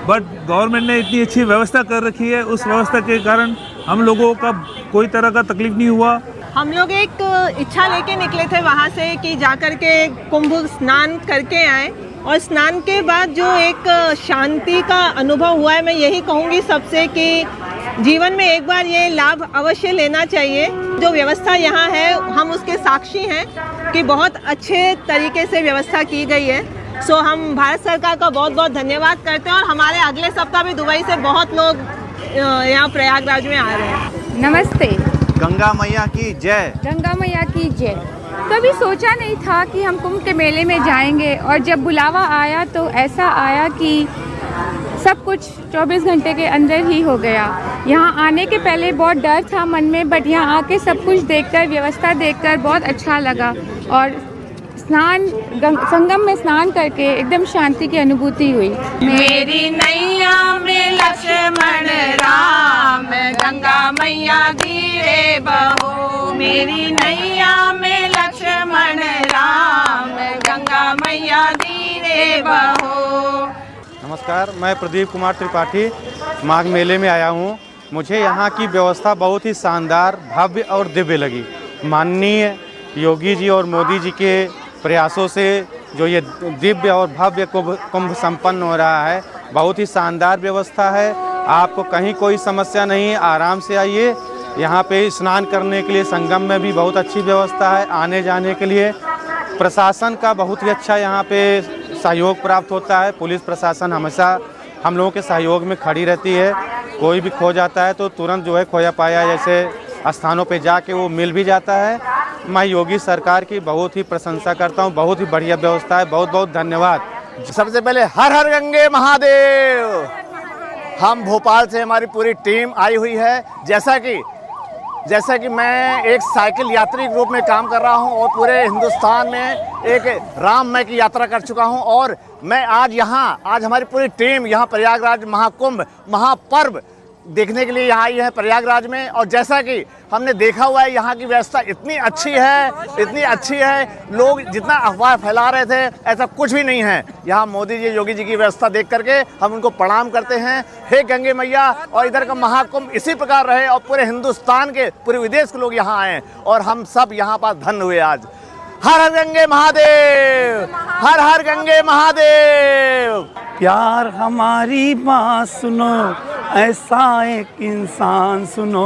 बट गवर्नमेंट ने इतनी अच्छी व्यवस्था कर रखी है। उस व्यवस्था के कारण हम लोगों का कोई तरह का तकलीफ नहीं हुआ। हम लोग एक इच्छा लेके निकले थे वहाँ से कि जाकर के कुंभ स्नान करके आए, और स्नान के बाद जो एक शांति का अनुभव हुआ है, मैं यही कहूँगी सबसे कि जीवन में एक बार ये लाभ अवश्य लेना चाहिए। जो व्यवस्था यहाँ है हम उसके साक्षी हैं कि बहुत अच्छे तरीके से व्यवस्था की गई है। सो हम भारत सरकार का बहुत बहुत धन्यवाद करते हैं, और हमारे अगले सप्ताह भी दुबई से बहुत लोग यहाँ प्रयागराज में आ रहे हैं। नमस्ते। गंगा मैया की जय। गंगा मैया की जय। कभी सोचा नहीं था कि हम कुंभ के मेले में जाएंगे, और जब बुलावा आया तो ऐसा आया कि सब कुछ 24 घंटे के अंदर ही हो गया। यहाँ आने के पहले बहुत डर था मन में, बट यहाँ आके सब कुछ देखकर, व्यवस्था देखकर बहुत अच्छा लगा, और संगम में स्नान करके एकदम शांति की अनुभूति हुई। मेरी नैया में लक्ष्मण राम, गंगा मैया धीरे बहो। मेरी नैया में लक्ष्मण राम, गंगा मैया धीरे बहो। नमस्कार, मैं प्रदीप कुमार त्रिपाठी माघ मेले में आया हूँ। मुझे यहाँ की व्यवस्था बहुत ही शानदार, भव्य और दिव्य लगी। माननीय योगी जी और मोदी जी के प्रयासों से जो ये दिव्य और भव्य कुंभ संपन्न हो रहा है, बहुत ही शानदार व्यवस्था है। आपको कहीं कोई समस्या नहीं, आराम से आइए। यहाँ पे स्नान करने के लिए संगम में भी बहुत अच्छी व्यवस्था है, आने जाने के लिए प्रशासन का बहुत ही अच्छा यहाँ पे सहयोग प्राप्त होता है। पुलिस प्रशासन हमेशा हम लोगों के सहयोग में खड़ी रहती है। कोई भी खो जाता है तो तुरंत जो है खोया पाया जैसे स्थानों पे जाके वो मिल भी जाता है। मैं योगी सरकार की बहुत ही प्रशंसा करता हूँ, बहुत ही बढ़िया व्यवस्था है। बहुत बहुत धन्यवाद। सबसे पहले हर हर गंगे महादेव। हम भोपाल से हमारी पूरी टीम आई हुई है। जैसा कि मैं एक साइकिल यात्री के रूप में काम कर रहा हूं और पूरे हिंदुस्तान में एक राममय की यात्रा कर चुका हूं, और मैं आज हमारी पूरी टीम यहाँ प्रयागराज महाकुंभ महापर्व देखने के लिए यहाँ आई है प्रयागराज में। और जैसा कि हमने देखा हुआ है, यहाँ की व्यवस्था इतनी अच्छी है। लोग जितना अफवाह फैला रहे थे, ऐसा कुछ भी नहीं है। यहाँ मोदी जी योगी जी की व्यवस्था देख करके हम उनको प्रणाम करते हैं। हे गंगे मैया, और इधर का महाकुंभ इसी प्रकार रहे और पूरे हिंदुस्तान के, पूरे विदेश के लोग यहाँ आए और हम सब यहाँ पर धन्य हुए आज। हर हर गंगे महादेव, हर हर गंगे महादेव। प्यार हमारी बात सुनो, ऐसा एक इंसान सुनो,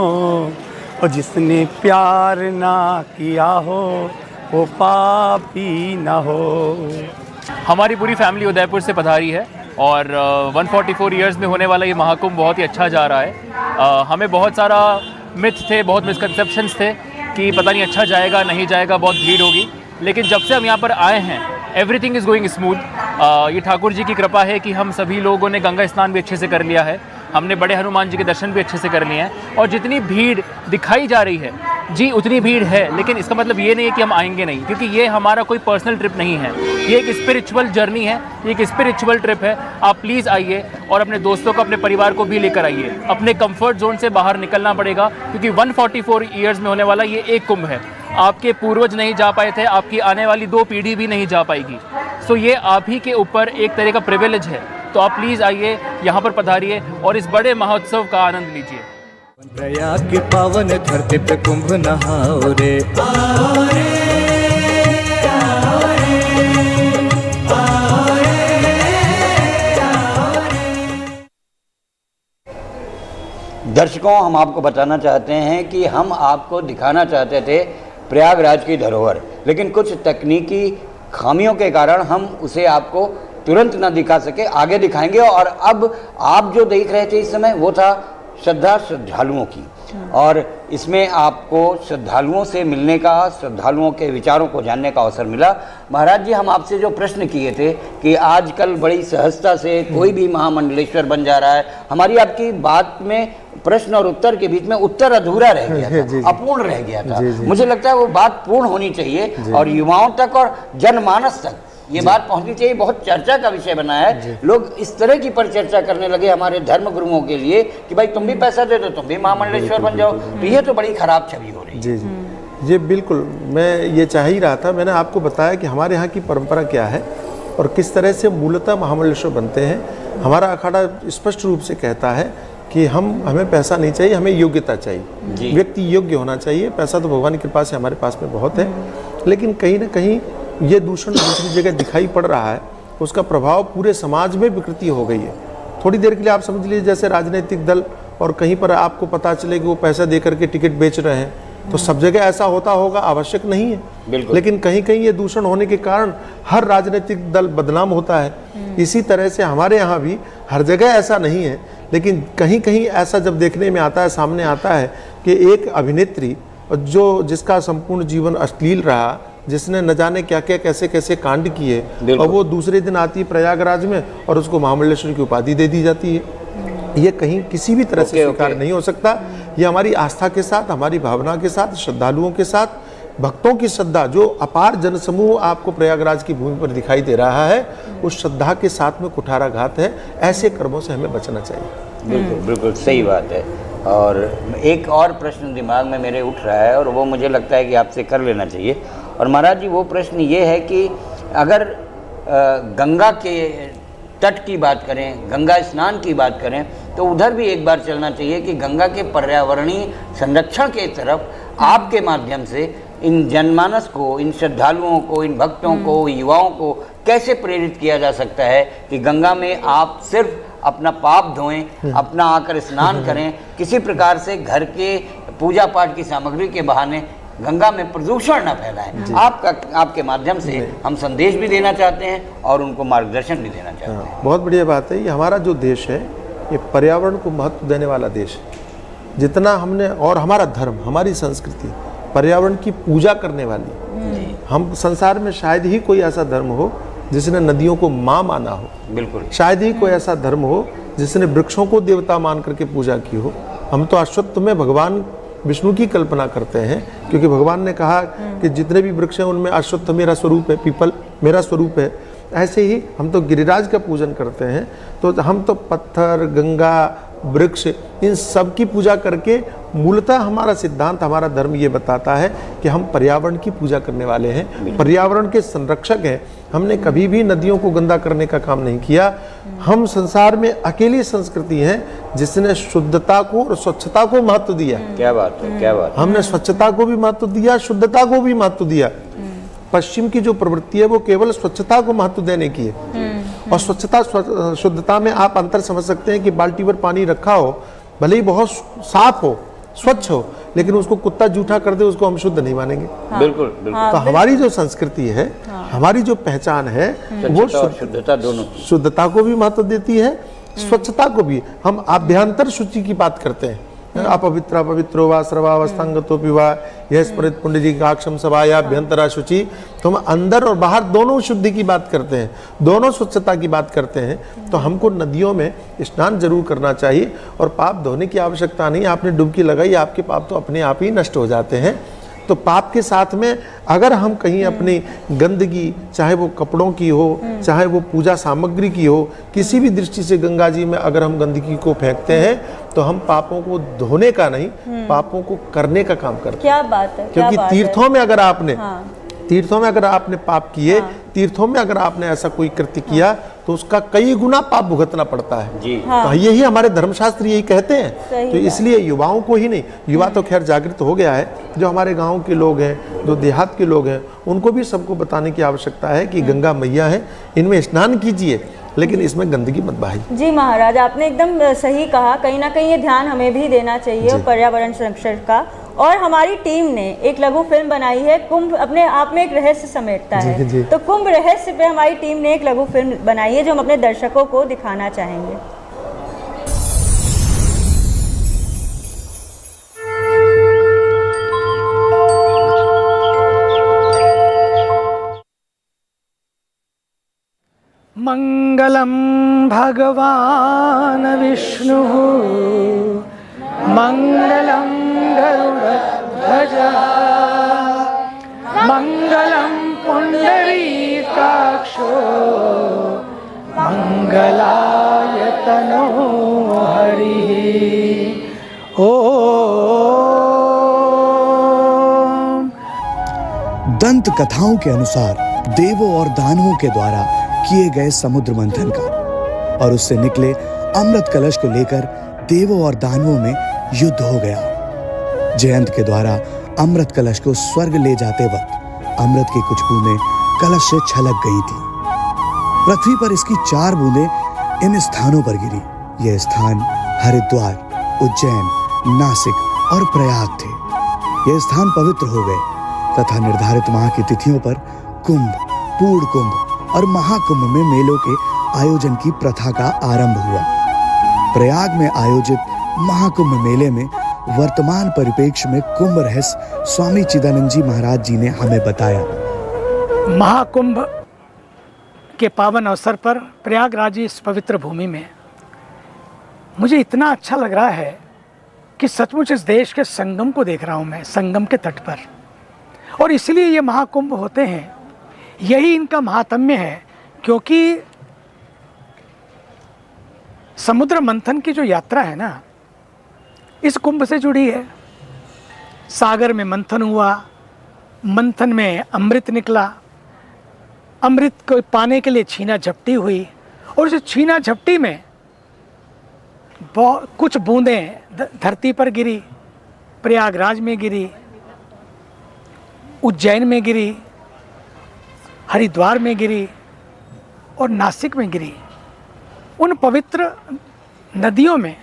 और जिसने प्यार ना किया हो वो पापी ना हो। हमारी पूरी फैमिली उदयपुर से पधारी है और 144 इयर्स में होने वाला ये महाकुंभ बहुत ही अच्छा जा रहा है। हमें बहुत सारा मिथ थे, बहुत मिसकंसेप्शंस थे कि पता नहीं अच्छा जाएगा नहीं जाएगा, बहुत भीड़ होगी, लेकिन जब से हम यहाँ पर आए हैं एवरीथिंग इज़ गोइंग स्मूथ। ये ठाकुर जी की कृपा है कि हम सभी लोगों ने गंगा स्नान भी अच्छे से कर लिया है, हमने बड़े हनुमान जी के दर्शन भी अच्छे से कर लिए हैं, और जितनी भीड़ दिखाई जा रही है जी उतनी भीड़ है, लेकिन इसका मतलब ये नहीं है कि हम आएंगे नहीं, क्योंकि ये हमारा कोई पर्सनल ट्रिप नहीं है, ये एक स्पिरिचुअल जर्नी है, ये एक स्पिरिचुअल ट्रिप है। आप प्लीज़ आइए और अपने दोस्तों को, अपने परिवार को भी लेकर आइए। अपने कंफर्ट जोन से बाहर निकलना पड़ेगा, क्योंकि 144 ईयर्स में होने वाला ये एक कुंभ है। आपके पूर्वज नहीं जा पाए थे, आपकी आने वाली 2 पीढ़ी भी नहीं जा पाएगी। सो ये आप ही के ऊपर एक तरह का प्रिविलेज है, तो आप प्लीज़ आइए, यहाँ पर पधारिए और इस बड़े महोत्सव का आनंद लीजिए। प्रयाग की पावन धरती पे कुंभ नहाओ रे, आओ रे, आओ रे, आओ रे, आओ रे। दर्शकों, हम आपको बताना चाहते हैं कि हम आपको दिखाना चाहते थे प्रयागराज की धरोहर, लेकिन कुछ तकनीकी खामियों के कारण हम उसे आपको तुरंत ना दिखा सके, आगे दिखाएंगे। और अब आप जो देख रहे थे इस समय वो था श्रद्धालुओं की, और इसमें आपको श्रद्धालुओं से मिलने का, श्रद्धालुओं के विचारों को जानने का अवसर मिला। महाराज जी, हम आपसे जो प्रश्न किए थे कि आजकल बड़ी सहजता से कोई भी महामंडलेश्वर बन जा रहा है, हमारी आपकी बात में प्रश्न और उत्तर के बीच में उत्तर अधूरा रह गया था, अपूर्ण रह गया था। मुझे लगता है वो बात पूर्ण होनी चाहिए और युवाओं तक और जनमानस तक ये बात पहुंचनी चाहिए। बहुत चर्चा का विषय बना है, लोग इस तरह की परिचर्चा करने लगे हमारे धर्म गुरुओं के लिए कि भाई तुम भी पैसा दे दो, तुम भी महामंडलेश्वर बन जाओ, तो ये तो बड़ी खराब छवि हो रही है। जी बिल्कुल, मैं ये चाह ही रहा था। मैंने आपको बताया कि हमारे यहाँ की परंपरा क्या है और किस तरह से मूलतः महामंडलेश्वर बनते हैं। हमारा अखाड़ा स्पष्ट रूप से कहता है कि हमें पैसा नहीं चाहिए, हमें योग्यता चाहिए, व्यक्ति योग्य होना चाहिए। पैसा तो भगवान की कृपा से हमारे पास में बहुत है, लेकिन कहीं ना कहीं ये दूषण दूसरी जगह दिखाई पड़ रहा है, उसका प्रभाव पूरे समाज में विकृति हो गई है। थोड़ी देर के लिए आप समझ लीजिए जैसे राजनीतिक दल और कहीं पर आपको पता चले कि वो पैसा दे करके टिकट बेच रहे हैं, तो सब जगह ऐसा होता होगा, आवश्यक नहीं है, लेकिन कहीं कहीं ये दूषण होने के कारण हर राजनीतिक दल बदनाम होता है। इसी तरह से हमारे यहाँ भी हर जगह ऐसा नहीं है, लेकिन कहीं कहीं ऐसा जब देखने में आता है, सामने आता है कि एक अभिनेत्री जिसका संपूर्ण जीवन अश्लील रहा, जिसने न जाने क्या क्या कैसे कैसे कांड किए, और वो दूसरे दिन आती है प्रयागराज में और उसको महामंडलेश्वर की उपाधि दे दी जाती है। ये कहीं किसी भी तरह से स्वीकार नहीं हो सकता। ये हमारी आस्था के साथ, हमारी भावना के साथ, श्रद्धालुओं के साथ, भक्तों की श्रद्धा, जो अपार जनसमूह आपको प्रयागराज की भूमि पर दिखाई दे रहा है, उस श्रद्धा के साथ में कुठाराघात है। ऐसे कर्मों से हमें बचना चाहिए। बिल्कुल बिल्कुल सही बात है। और एक और प्रश्न दिमाग में मेरे उठ रहा है और वो मुझे लगता है कि आपसे कर लेना चाहिए। और महाराज जी, वो प्रश्न ये है कि अगर गंगा के तट की बात करें, गंगा स्नान की बात करें, तो उधर भी एक बार चलना चाहिए कि गंगा के पर्यावरणीय संरक्षण के तरफ आपके माध्यम से इन जनमानस को, इन श्रद्धालुओं को, इन भक्तों को, युवाओं को कैसे प्रेरित किया जा सकता है कि गंगा में आप सिर्फ अपना पाप धोएं, अपना आकर स्नान करें, किसी प्रकार से घर के पूजा पाठ की सामग्री के बहाने गंगा में प्रदूषण न फैलाएं। आपके माध्यम से हम संदेश भी देना चाहते हैं और उनको मार्गदर्शन भी देना चाहते हैं। बहुत बढ़िया बात है। ये हमारा जो देश है ये पर्यावरण को महत्व देने वाला देश है। जितना हमने, और हमारा धर्म, हमारी संस्कृति पर्यावरण की पूजा करने वाली, हम संसार में शायद ही कोई ऐसा धर्म हो जिसने नदियों को माँ माना हो। बिल्कुल। शायद ही कोई ऐसा धर्म हो जिसने वृक्षों को देवता मान करके पूजा की हो। हम तो अश्वत्थ में भगवान विष्णु की कल्पना करते हैं, क्योंकि भगवान ने कहा कि जितने भी वृक्ष हैं उनमें अश्वत्थ मेरा स्वरूप है, पीपल मेरा स्वरूप है। ऐसे ही हम तो गिरिराज का पूजन करते हैं। तो हम तो पत्थर, गंगा, वृक्ष, इन सब की पूजा करके, मूलतः हमारा सिद्धांत, हमारा धर्म ये बताता है कि हम पर्यावरण की पूजा करने वाले हैं, पर्यावरण के संरक्षक हैं। हमने कभी भी नदियों को गंदा करने का काम नहीं किया। हम संसार में अकेली संस्कृति है जिसने शुद्धता को और स्वच्छता को महत्व दिया। क्या बात है, क्या बात है। हमने स्वच्छता को भी महत्व दिया, शुद्धता को भी महत्व दिया। पश्चिम की जो प्रवृत्ति है वो केवल स्वच्छता को महत्व देने की है। और स्वच्छता शुद्धता में आप अंतर समझ सकते हैं कि बाल्टी भर पानी रखा हो, भले ही बहुत साफ हो, स्वच्छ हो, लेकिन उसको कुत्ता जूठा कर दे, उसको हम शुद्ध नहीं मानेंगे। बिल्कुल, बिल्कुल। तो हमारी जो संस्कृति है, हमारी जो पहचान है, वो शुद्धता दोनों, शुद्धता को भी महत्व देती है, स्वच्छता को भी। हम आभ्यंतर शुचि की बात करते हैं, अपवित्र पवित्रो वा सर्वावस्थांगतो पिवा यह स्मृत पुंडरीकाक्षम सभाया अभ्यंतरा शुचि। तो हम अंदर और बाहर दोनों शुद्धि की बात करते हैं, दोनों स्वच्छता की बात करते हैं। तो हमको नदियों में स्नान जरूर करना चाहिए और पाप धोने की आवश्यकता नहीं। आपने डुबकी लगाई, आपके पाप तो अपने आप ही नष्ट हो जाते हैं। तो पाप के साथ में अगर हम कहीं अपनी गंदगी, चाहे वो कपड़ों की हो, चाहे वो पूजा सामग्री की हो, किसी भी दृष्टि से गंगा जी में अगर हम गंदगी को फेंकते हैं तो हम पापों को धोने का नहीं, पापों को करने का काम करते हैं। क्या बात है, क्योंकि तीर्थों में अगर आपने तीर्थों में अगर आपने पाप किए, तीर्थों में अगर आपने ऐसा कोई कृत्य किया तो उसका कई गुना पाप भुगतना पड़ता है जी। तो यही हमारे धर्मशास्त्र यही कहते हैं। तो इसलिए युवाओं को ही नहीं, युवा तो खैर जागृत हो गया है, जो हमारे गांव के लोग हैं, जो देहात के लोग हैं, उनको भी सबको बताने की आवश्यकता है कि गंगा मैया है, इनमें स्नान कीजिए, लेकिन इसमें गंदगी मत बहाइए। जी महाराज, आपने एकदम सही कहा। कहीं ना कहीं ये ध्यान हमें भी देना चाहिए पर्यावरण संरक्षण का। और हमारी टीम ने एक लघु फिल्म बनाई है, कुंभ अपने आप में एक रहस्य समेटता है। तो कुंभ रहस्य पे हमारी टीम ने एक लघु फिल्म बनाई है जो हम अपने दर्शकों को दिखाना चाहेंगे। मंगलम भगवान विष्णु मंगलम गरुड़ध्वज मंगलम पुंडरीकाक्षो मंगलाय तनो हरि। ओम। दंत कथाओं के अनुसार देवों और दानवों के द्वारा किए गए समुद्र मंथन का और उससे निकले अमृत कलश को लेकर देवों और दानवों में युद्ध हो गया। जयंत के द्वारा अमृत कलश को स्वर्ग ले जाते वक्त अमृत की कुछ बूंदें कलश से छलक गई थी। पृथ्वी पर इसकी 4 बूंदें इन स्थानों पर गिरी। यह स्थान हरिद्वार, उज्जैन, नासिक और प्रयाग थे। यह स्थान पवित्र हो गए तथा निर्धारित माह की तिथियों पर कुंभ, पूर्ण कुंभ और महाकुंभ में मेलों के आयोजन की प्रथा का आरंभ हुआ। प्रयाग में आयोजित महाकुंभ मेले में वर्तमान परिप्रेक्ष्य में कुंभ रहस्य स्वामी चिदानंद जी महाराज जी ने हमें बताया। महाकुंभ के पावन अवसर पर प्रयागराज इस पवित्र भूमि में मुझे इतना अच्छा लग रहा है कि सचमुच इस देश के संगम को देख रहा हूँ मैं, संगम के तट पर। और इसलिए ये महाकुंभ होते हैं, यही इनका महात्म्य है। क्योंकि समुद्र मंथन की जो यात्रा है ना, इस कुंभ से जुड़ी है। सागर में मंथन हुआ, मंथन में अमृत निकला, अमृत को पाने के लिए छीना झपटी हुई और उस छीना झपटी में कुछ बूंदें धरती पर गिरी, प्रयागराज में गिरी, उज्जैन में गिरी, हरिद्वार में गिरी और नासिक में गिरी। उन पवित्र नदियों में,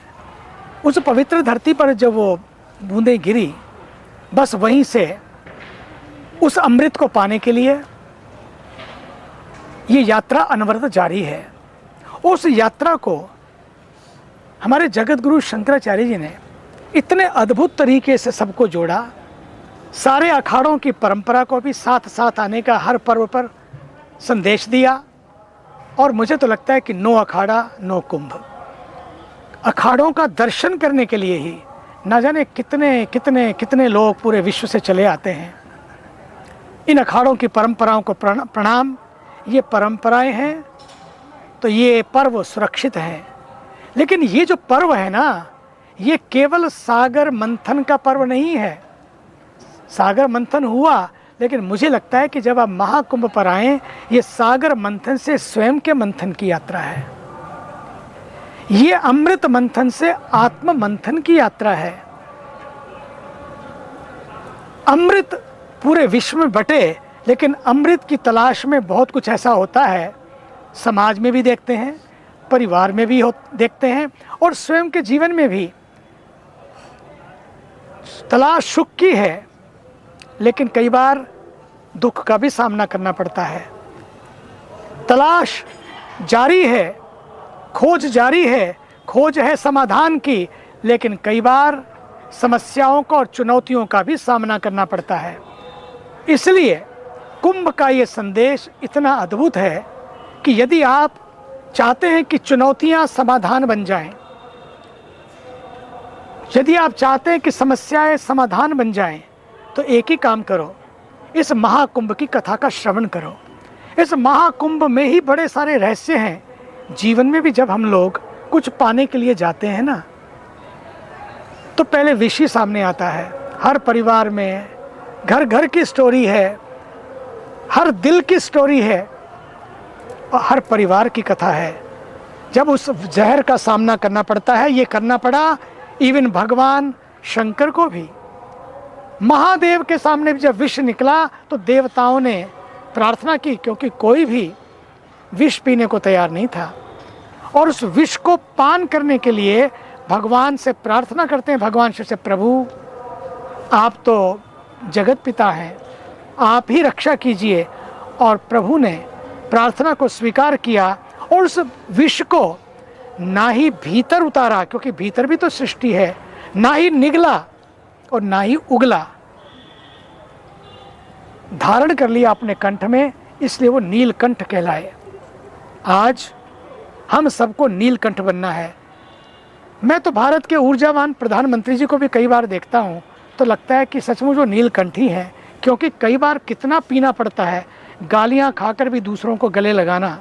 उस पवित्र धरती पर जब वो बूंदें गिरी, बस वहीं से उस अमृत को पाने के लिए ये यात्रा अनवरत जारी है। उस यात्रा को हमारे जगत गुरु शंकराचार्य जी ने इतने अद्भुत तरीके से सबको जोड़ा, सारे अखाड़ों की परंपरा को भी साथ साथ आने का हर पर्व पर संदेश दिया। और मुझे तो लगता है कि नो अखाड़ा नो कुंभ। अखाड़ों का दर्शन करने के लिए ही ना जाने कितने कितने कितने लोग पूरे विश्व से चले आते हैं। इन अखाड़ों की परंपराओं को प्रणाम। ये परंपराएं हैं तो ये पर्व सुरक्षित हैं, लेकिन ये जो पर्व है ना, ये केवल सागर मंथन का पर्व नहीं है। सागर मंथन हुआ, लेकिन मुझे लगता है कि जब आप महाकुंभ पर आएं, ये सागर मंथन से स्वयं के मंथन की यात्रा है। ये अमृत मंथन से आत्म मंथन की यात्रा है। अमृत पूरे विश्व में बटे, लेकिन अमृत की तलाश में बहुत कुछ ऐसा होता है, समाज में भी देखते हैं, परिवार में भी देखते हैं, और स्वयं के जीवन में भी। तलाश सुख की है, लेकिन कई बार दुख का भी सामना करना पड़ता है। तलाश जारी है, खोज जारी है, खोज है समाधान की, लेकिन कई बार समस्याओं का और चुनौतियों का भी सामना करना पड़ता है। इसलिए कुंभ का ये संदेश इतना अद्भुत है कि यदि आप चाहते हैं कि चुनौतियां समाधान बन जाएं, यदि आप चाहते हैं कि समस्याएं समाधान बन जाएं, तो एक ही काम करो, इस महाकुंभ की कथा का श्रवण करो। इस महाकुंभ में ही बड़े सारे रहस्य हैं। जीवन में भी जब हम लोग कुछ पाने के लिए जाते हैं ना, तो पहले विष ही सामने आता है। हर परिवार में घर घर की स्टोरी है, हर दिल की स्टोरी है, और हर परिवार की कथा है। जब उस जहर का सामना करना पड़ता है, ये करना पड़ा इवन भगवान शंकर को भी। महादेव के सामने भी जब विष निकला तो देवताओं ने प्रार्थना की, क्योंकि कोई भी विष पीने को तैयार नहीं था। और उस विष को पान करने के लिए भगवान से प्रार्थना करते हैं, भगवान शिव से, प्रभु आप तो जगत पिता हैं, आप ही रक्षा कीजिए। और प्रभु ने प्रार्थना को स्वीकार किया और उस विष को ना ही भीतर उतारा, क्योंकि भीतर भी तो सृष्टि है, ना ही निगला और ना ही उगला, धारण कर लिया अपने कंठ में, इसलिए वो नीलकंठ कहलाए। आज हम सबको नीलकंठ बनना है। मैं तो भारत के ऊर्जावान प्रधानमंत्री जी को भी कई बार देखता हूँ तो लगता है कि सचमुच वो नीलकंठ ही है, क्योंकि कई बार कितना पीना पड़ता है, गालियाँ खाकर भी दूसरों को गले लगाना,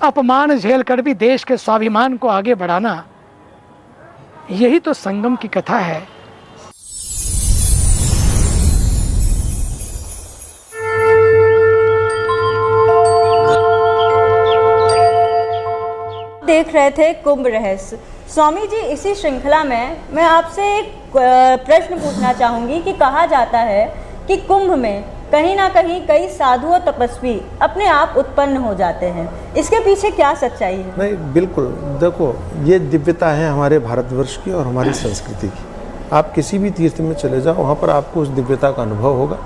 अपमान झेल कर भी देश के स्वाभिमान को आगे बढ़ाना, यही तो संगम की कथा है। देख रहे थे कुंभ रहस्य। स्वामी जी, इसी श्रृंखला में मैं आपसे एक प्रश्न पूछना चाहूँगी कि कहा जाता है कि कुंभ में कहीं ना कहीं कई साधु और तपस्वी अपने आप उत्पन्न हो जाते हैं, इसके पीछे क्या सच्चाई है? नहीं, बिल्कुल, देखो ये दिव्यता है हमारे भारतवर्ष की और हमारी संस्कृति की। आप किसी भी तीर्थ में चले जाओ, वहाँ पर आपको उस दिव्यता का अनुभव होगा।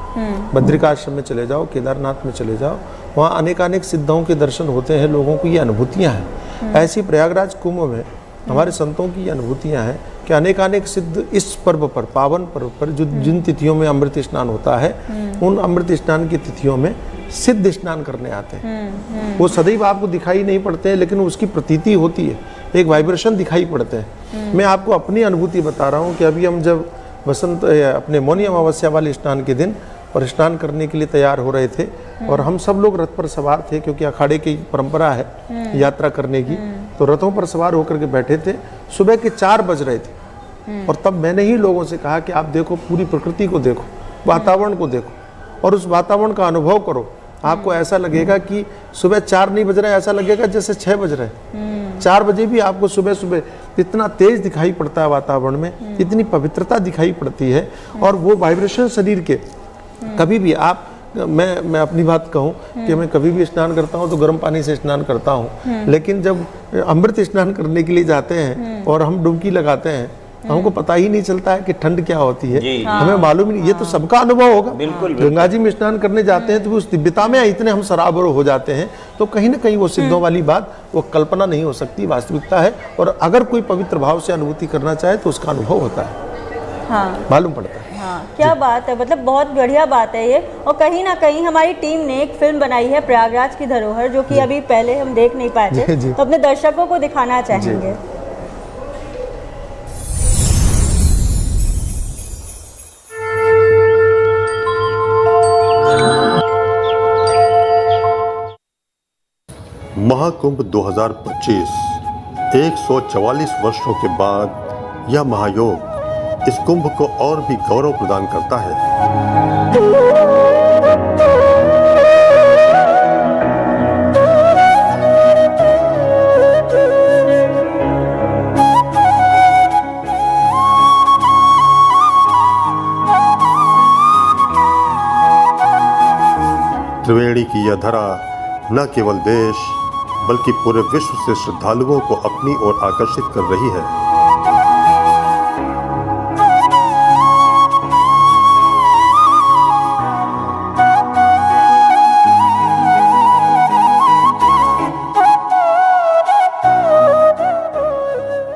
बद्रिकाश्रम में चले जाओ, केदारनाथ में चले जाओ, वहाँ अनेकानेक सिद्धों के दर्शन होते हैं, लोगों को ये अनुभूतियाँ हैं। ऐसी प्रयागराज कुंभ में हमारे संतों की अनुभूतियाँ हैं कि अनेकानेक सिद्ध इस पर्व पर, पावन पर्व पर, जो जिन तिथियों में अमृत स्नान होता है, उन अमृत स्नान की तिथियों में सिद्ध स्नान करने आते हैं। वो सदैव आपको दिखाई नहीं पड़ते हैं, लेकिन उसकी प्रतीति होती है, एक वाइब्रेशन दिखाई पड़ते हैं। मैं आपको अपनी अनुभूति बता रहा हूँ कि अभी हम जब बसंत अपने मौनी अमावस्या वाले स्नान के दिन और स्नान करने के लिए तैयार हो रहे थे, और हम सब लोग रथ पर सवार थे, क्योंकि अखाड़े की परंपरा है यात्रा करने की, तो रथों पर सवार होकर के बैठे थे। सुबह के 4 बज रहे थे, और तब मैंने ही लोगों से कहा कि आप देखो, पूरी प्रकृति को देखो, वातावरण को देखो, और उस वातावरण का अनुभव करो आपको ऐसा लगेगा कि सुबह 4 नहीं बज रहे, ऐसा लगेगा जैसे 6 बज रहे। 4 बजे भी आपको सुबह सुबह इतना तेज दिखाई पड़ता है वातावरण में, इतनी पवित्रता दिखाई पड़ती है। और वो वाइब्रेशन शरीर के कभी भी आप, मैं अपनी बात कहूँ कि मैं कभी भी स्नान करता हूँ तो गर्म पानी से स्नान करता हूँ, लेकिन जब अमृत स्नान करने के लिए जाते हैं और हम डुबकी लगाते हैं, हमको पता ही नहीं चलता है कि ठंड क्या होती है, हमें मालूम ही नहीं। ये तो सबका अनुभव होगा। गंगा जी में स्नान करने जाते हैं तो उस दिव्यता में इतने हम सराबोर हो जाते हैं, तो कहीं ना कहीं वो सिद्धों वाली बात, वो कल्पना नहीं हो सकती, वास्तविकता है। और अगर कोई पवित्र भाव से अनुभूति करना चाहे तो उसका अनुभव होता है, मालूम पड़ता है। हाँ, क्या बात है, मतलब बहुत बढ़िया बात है ये। और कहीं ना कहीं हमारी टीम ने एक फिल्म बनाई है प्रयागराज की धरोहर, जो कि अभी पहले हम देख नहीं पाए थे, तो अपने दर्शकों को दिखाना चाहेंगे। महाकुंभ 2025 144 वर्षों के बाद यह महायोग इस कुंभ को और भी गौरव प्रदान करता है। त्रिवेणी की यह धरा न केवल देश बल्कि पूरे विश्व से श्रद्धालुओं को अपनी ओर आकर्षित कर रही है।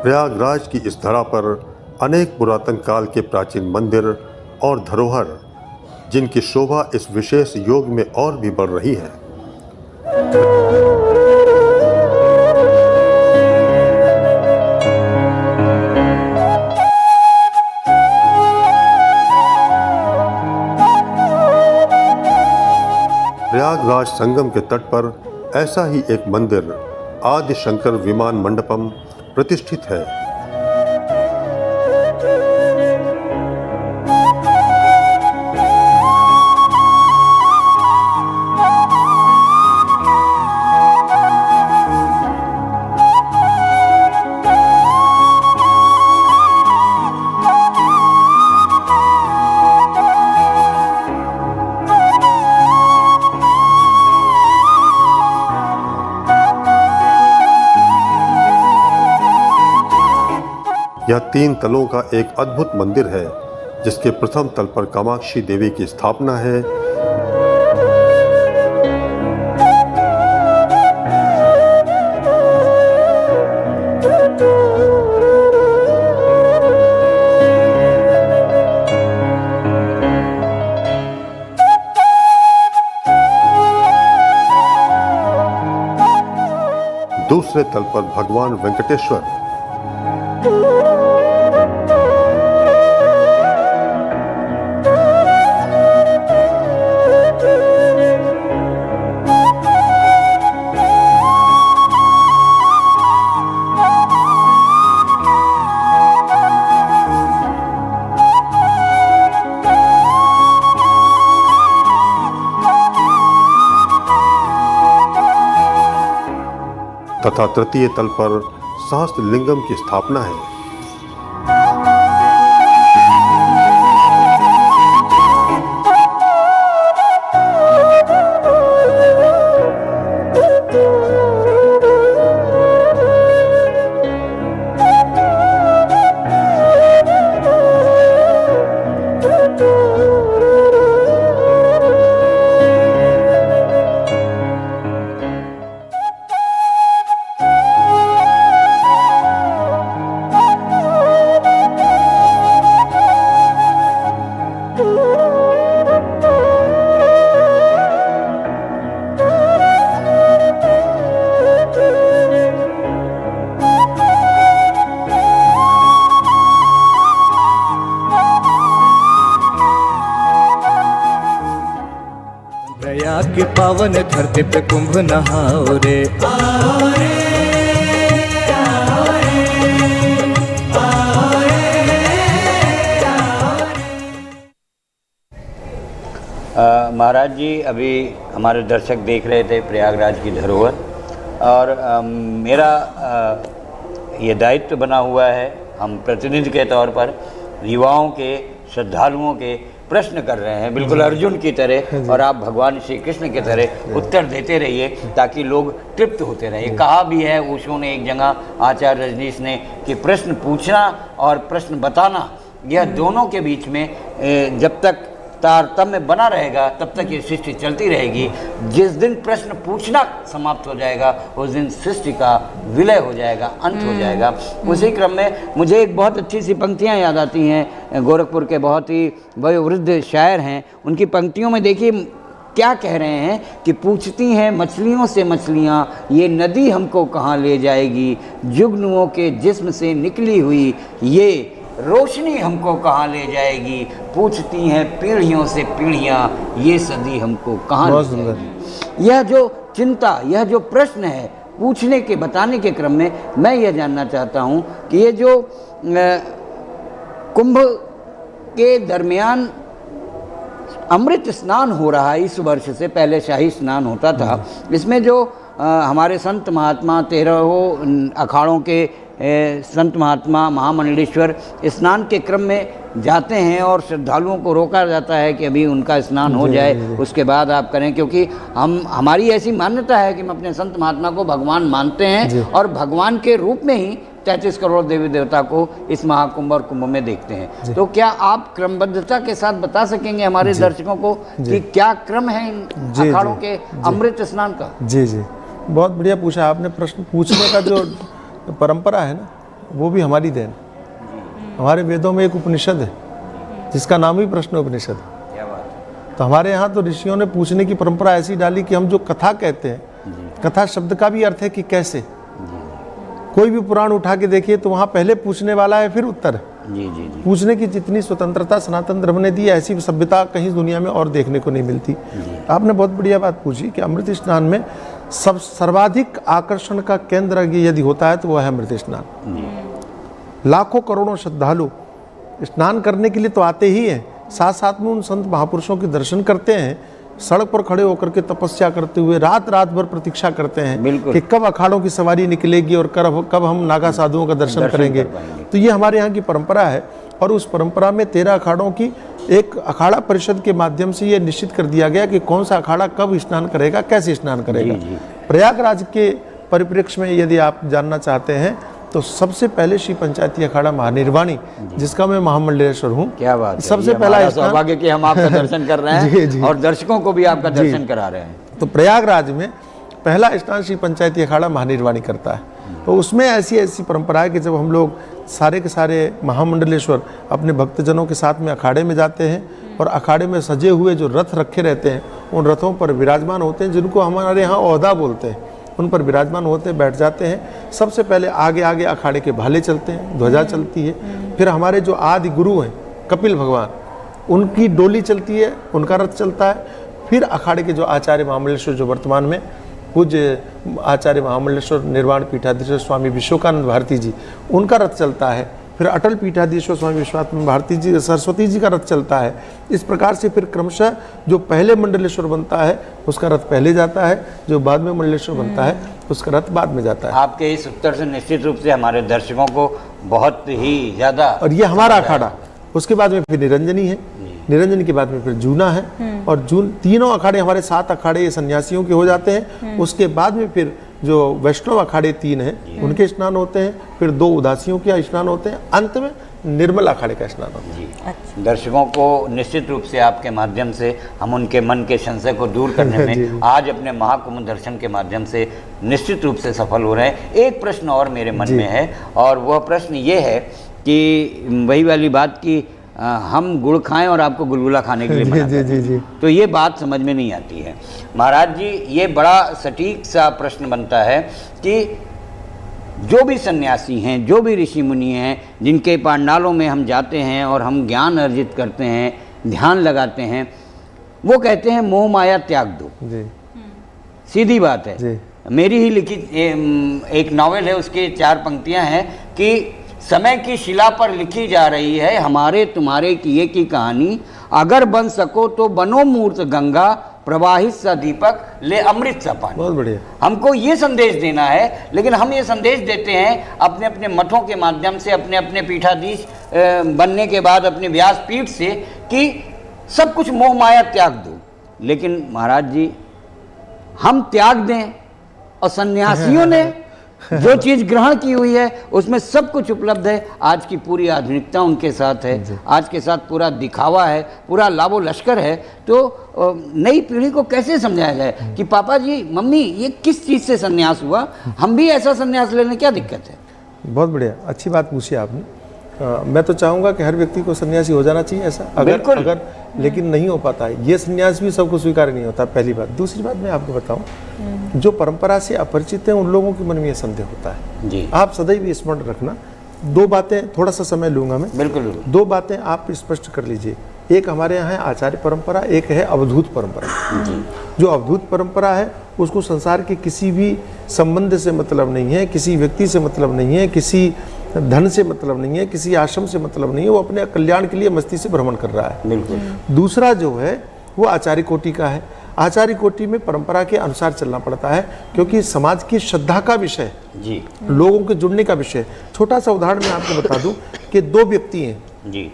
प्रयागराज की इस धरा पर अनेक पुरातन काल के प्राचीन मंदिर और धरोहर, जिनकी शोभा इस विशेष योग में और भी बढ़ रही है। प्रयागराज संगम के तट पर ऐसा ही एक मंदिर आदि शंकर विमान मंडपम प्रतिष्ठित है। यह 3 तलों का एक अद्भुत मंदिर है, जिसके प्रथम तल पर कामाक्षी देवी की स्थापना है। दूसरे तल पर भगवान वेंकटेश्वर, तथा तृतीय तल पर सहस्त्र लिंगम की स्थापना है। प्रयाग की पावन धरती पे कुंभ नहाओ रे, आओ रे, आओ रे, आओ रे, आओ रे। महाराज जी, अभी हमारे दर्शक देख रहे थे प्रयागराज की धरोहर, और मेरा ये दायित्व बना हुआ है, हम प्रतिनिधि के तौर पर युवाओं के, श्रद्धालुओं के प्रश्न कर रहे हैं, बिल्कुल अर्जुन की तरह, और आप भगवान श्री कृष्ण की तरह उत्तर देते रहिए ताकि लोग तृप्त होते रहे। कहा भी है ओशो ने एक जगह, आचार्य रजनीश ने, कि प्रश्न पूछना और प्रश्न बताना, यह दोनों के बीच में जब तक तारतम्य बना रहेगा तब तक ये सृष्टि चलती रहेगी। जिस दिन प्रश्न पूछना समाप्त हो जाएगा उस दिन सृष्टि का विलय हो जाएगा, अंत हो जाएगा। उसी क्रम में मुझे एक बहुत अच्छी सी पंक्तियाँ याद आती हैं, गोरखपुर के बहुत ही वयोवृद्ध शायर हैं, उनकी पंक्तियों में देखिए क्या कह रहे हैं कि पूछती हैं मछलियों से मछलियाँ, ये नदी हमको कहाँ ले जाएगी, जुगनुओं के जिस्म से निकली हुई ये रोशनी हमको कहाँ ले जाएगी, पूछती हैं पीढ़ियों से पीढ़ियाँ, ये सदी हमको कहाँ ले जाएगी। यह जो चिंता, यह जो प्रश्न है, पूछने के बताने के क्रम में मैं यह जानना चाहता हूँ कि ये जो कुंभ के दरमियान अमृत स्नान हो रहा है, इस वर्ष से पहले शाही स्नान होता था, इसमें जो हमारे संत महात्मा 13 अखाड़ों के संत महात्मा महामंडलेश्वर स्नान के क्रम में जाते हैं और श्रद्धालुओं को रोका जाता है कि अभी उनका स्नान हो जाए, उसके बाद आप करें, क्योंकि हमारी ऐसी मान्यता है कि हम अपने संत महात्मा को भगवान मानते हैं और भगवान के रूप में ही 33 करोड़ देवी देवता को इस महाकुंभ और कुंभ में देखते हैं। तो क्या आप क्रमबद्धता के साथ बता सकेंगे हमारे दर्शकों को कि क्या क्रम है इन अखाड़ों के अमृत स्नान का? जी जी, बहुत बढ़िया पूछा आपने। प्रश्न पूछने का जो परंपरा है ना, वो भी हमारी देन। हमारे वेदों में एक उपनिषद है जिसका नाम ही प्रश्न उपनिषद है। तो हमारे यहाँ तो ऋषियों ने पूछने की परंपरा ऐसी डाली कि हम जो कथा कहते हैं, कथा शब्द का भी अर्थ है कि कैसे। कोई भी पुराण उठा के देखिए तो वहाँ पहले पूछने वाला है, फिर उत्तर है। पूछने की जितनी स्वतंत्रता सनातन धर्म ने दी, ऐसी सभ्यता कहीं दुनिया में और देखने को नहीं मिलती। आपने बहुत बढ़िया बात पूछी कि अमृत स्नान में सर्वाधिक आकर्षण का केंद्र यदि होता है तो वह है अमृत स्नान। लाखों करोड़ों श्रद्धालु स्नान करने के लिए तो आते ही हैं, साथ साथ में उन संत महापुरुषों के दर्शन करते हैं, सड़क पर खड़े होकर के तपस्या करते हुए रात रात भर प्रतीक्षा करते हैं कि कब अखाड़ों की सवारी निकलेगी और कब हम नागा साधुओं का दर्शन करेंगे। तो ये हमारे यहाँ की परंपरा है, और उस परंपरा में 13 अखाड़ों की एक अखाड़ा परिषद के माध्यम से ये निश्चित कर दिया गया कि कौन सा अखाड़ा कब स्नान करेगा, कैसे स्नान करेगा। प्रयागराज के परिप्रेक्ष्य में यदि आप जानना चाहते हैं तो सबसे पहले श्री पंचायती अखाड़ा महानिर्वाणी, जिसका मैं महामंडलेश्वर हूँ। क्या बात है, सबसे पहला सौभाग्य कि हम आपका दर्शन कर रहे हैं और दर्शकों को भी आपका दर्शन करा रहे हैं। तो प्रयागराज में पहला स्नान श्री पंचायती अखाड़ा महानिर्वाणी करता है। तो उसमें ऐसी परंपरा है कि जब हम लोग सारे के सारे महामंडलेश्वर अपने भक्तजनों के साथ में अखाड़े में जाते हैं और अखाड़े में सजे हुए जो रथ रखे रहते हैं उन रथों पर विराजमान होते हैं, जिनको हमारे यहाँ औदा बोलते हैं, उन पर विराजमान होते बैठ जाते हैं। सबसे पहले आगे आगे अखाड़े के भाले चलते हैं, ध्वजा चलती है, फिर हमारे जो आदि गुरु हैं कपिल भगवान, उनकी डोली चलती है, उनका रथ चलता है। फिर अखाड़े के जो आचार्य महामंडलेश्वर, जो वर्तमान में पूज्य आचार्य महामंडलेश्वर निर्वाण पीठाधीश्वर स्वामी विश्वकानंद भारती जी, उनका रथ चलता है। फिर अटल पीठाधीश्वर स्वामी विश्वात्मन भारती जी, सरस्वती जी का रथ चलता है। इस प्रकार से फिर क्रमशः जो पहले मंडलेश्वर बनता है उसका रथ पहले जाता है, जो बाद में मंडलेश्वर बनता है उसका रथ बाद में जाता है। आपके इस उत्तर से निश्चित रूप से हमारे दर्शकों को बहुत ही ज़्यादा, और ये हमारा अखाड़ा, उसके बाद में फिर निरंजनी है, निरंजन के बाद में फिर जूना है, और जून तीनों अखाड़े हमारे 7 अखाड़े सन्यासियों के हो जाते हैं। उसके बाद में फिर जो वैष्णव अखाड़े 3 हैं उनके स्नान होते हैं, फिर 2 उदासियों के स्नान होते हैं, अंत में निर्मल अखाड़े का स्नान होता है। दर्शकों को निश्चित रूप से आपके माध्यम से हम उनके मन के संशय को दूर करने में आज अपने महाकुंभ दर्शन के माध्यम से निश्चित रूप से सफल हो रहे हैं। एक प्रश्न और मेरे मन में है, और वह प्रश्न ये है कि वही वाली बात की हम गुड़ खाएं और आपको गुलगुला खाने के लिए मना तो ये बात समझ में नहीं आती है। महाराज जी, ये बड़ा सटीक सा प्रश्न बनता है कि जो भी सन्यासी हैं, जो भी ऋषि मुनि हैं, जिनके पांडालों में हम जाते हैं और हम ज्ञान अर्जित करते हैं, ध्यान लगाते हैं, वो कहते हैं मोह माया त्याग दो। सीधी बात है। मेरी ही लिखी एक नॉवेल है, उसकी 4 पंक्तियां हैं कि समय की शिला पर लिखी जा रही है हमारे तुम्हारे किए की कहानी, अगर बन सको तो बनो मूर्त गंगा, प्रवाहित सा दीपक, ले अमृत सा पानी। बहुत बढ़िया। हमको ये संदेश देना है, लेकिन हम ये संदेश देते हैं अपने अपने मठों के माध्यम से, अपने अपने पीठाधीश बनने के बाद अपने व्यासपीठ से, कि सब कुछ मोह माया त्याग दो। लेकिन महाराज जी, हम त्याग दें और सन्यासियों ने जो चीज ग्रहण की हुई है उसमें सब कुछ उपलब्ध है। आज की पूरी आधुनिकता उनके साथ है, आज के साथ पूरा दिखावा है, पूरा लाभो लश्कर है। तो नई पीढ़ी को कैसे समझाया जाए कि पापा जी मम्मी ये किस चीज से सन्यास हुआ, हम भी ऐसा सन्यास लेने, क्या दिक्कत है? बहुत बढ़िया, अच्छी बात पूछी आपने। मैं तो चाहूँगा कि हर व्यक्ति को सन्यासी हो जाना चाहिए ऐसा, अगर लेकिन नहीं हो पाता है, ये सन्यास भी सबको स्वीकार नहीं होता, पहली बात। दूसरी बात मैं आपको बताऊं, जो परंपरा से अपरिचित हैं उन लोगों के मन में ये संदेह होता है जी। आप सदैव स्मरण रखना, दो बातें, थोड़ा सा समय लूंगा मैं, बिल्कुल, दो बातें आप स्पष्ट कर लीजिए। एक हमारे यहाँ है आचार्य परंपरा, एक है अवधूत परंपरा। जो अवधूत परंपरा है उसको संसार के किसी भी संबंध से मतलब नहीं है, किसी व्यक्ति से मतलब नहीं है, किसी धन से मतलब नहीं है, किसी आश्रम से मतलब नहीं है, वो अपने कल्याण के लिए मस्ती से भ्रमण कर रहा है। बिल्कुल। दूसरा जो है वो आचार्य कोटि का है। आचार्य कोटि में परंपरा के अनुसार चलना पड़ता है, क्योंकि समाज की श्रद्धा का विषय जी, लोगों के जुड़ने का विषय। छोटा सा उदाहरण मैं आपको बता दूं कि दो व्यक्ति हैं जी,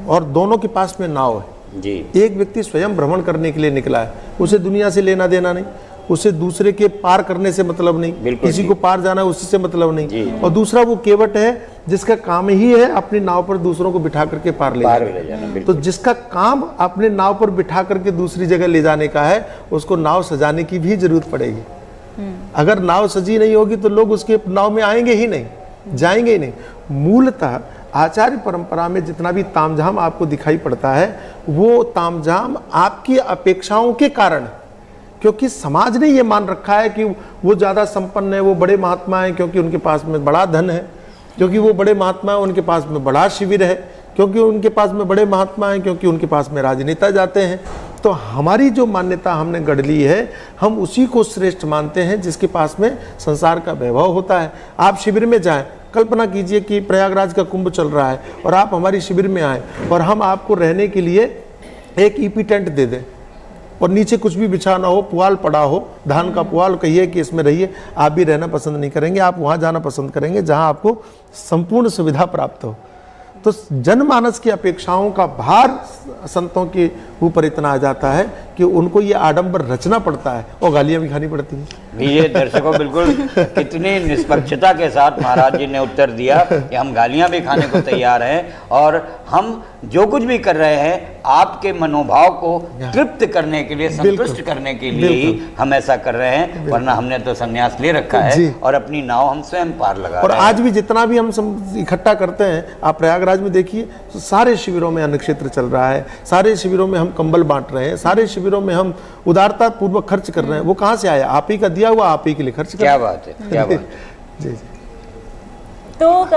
और दोनों के पास में नाव है जी। एक व्यक्ति स्वयं भ्रमण करने के लिए निकला है, उसे दुनिया से लेना देना नहीं, उसे दूसरे के पार करने से मतलब नहीं, किसी को पार जाना है उससे से मतलब नहीं। और दूसरा वो केवट है जिसका काम ही है अपनी नाव पर दूसरों को बिठा करके पार ले जाना। तो जिसका काम अपने नाव पर बिठा करके दूसरी जगह ले जाने का है, उसको नाव सजाने की भी जरूरत पड़ेगी। अगर नाव सजी नहीं होगी तो लोग उसके नाव में आएंगे ही नहीं, जाएंगे ही नहीं। मूलतः आचार्य परंपरा में जितना भी तामझाम आपको दिखाई पड़ता है, वो तामझाम आपकी अपेक्षाओं के कारण, क्योंकि समाज ने ये मान रखा है कि वो ज़्यादा संपन्न है, वो बड़े महात्मा हैं क्योंकि उनके पास में बड़ा धन है, क्योंकि वो बड़े महात्मा हैं उनके पास में बड़ा शिविर है, क्योंकि उनके पास में बड़े महात्मा हैं क्योंकि उनके पास में राजनेता जाते हैं। तो हमारी जो मान्यता हमने गढ़ ली है, हम उसी को श्रेष्ठ मानते हैं जिसके पास में संसार का वैभव होता है। आप शिविर में जाएं, कल्पना कीजिए कि प्रयागराज का कुंभ चल रहा है और आप हमारी शिविर में आए और हम आपको रहने के लिए एक ईपी टेंट दे दें और नीचे कुछ भी बिछाना हो, पुआल पड़ा हो, धान का पुआल, कहिए कि इसमें रहिए, आप भी रहना पसंद नहीं करेंगे, आप वहाँ जाना पसंद करेंगे जहाँ आपको संपूर्ण सुविधा प्राप्त हो। तो जनमानस की अपेक्षाओं का भार संतों के ऊपर इतना आ जाता है कि उनको ये आडंबर रचना पड़ता है और गालियां भी खानी पड़ती हैं। ये दर्शकों बिल्कुल कितनी निष्पक्षता के साथ महाराज जी ने उत्तर दिया कि हम गालियां भी खाने को तैयार हैं और हम जो कुछ भी कर रहे हैं आपके मनोभाव को तृप्त करने के लिए, संतुष्ट करने के लिए ही हम ऐसा कर रहे हैं, वरना हमने तो संन्यास ले रखा है और अपनी नाव हम स्वयं पार लगा रहे हैं। और आज भी जितना भी हम इकट्ठा करते हैं, आप प्रयागराज में देखिए, सारे शिविरों में अन्न क्षेत्र चल रहा है, सारे शिविरों में हम कंबल बांट रहे हैं, सारे शिविरों में हम उदारता पूर्वक खर्च कर रहे हैं। वो कहाँ से आया? आप ही का दिया हुआ, आप ही के लिए खर्च कर। क्या बात है, क्या बात है। जी जी। तो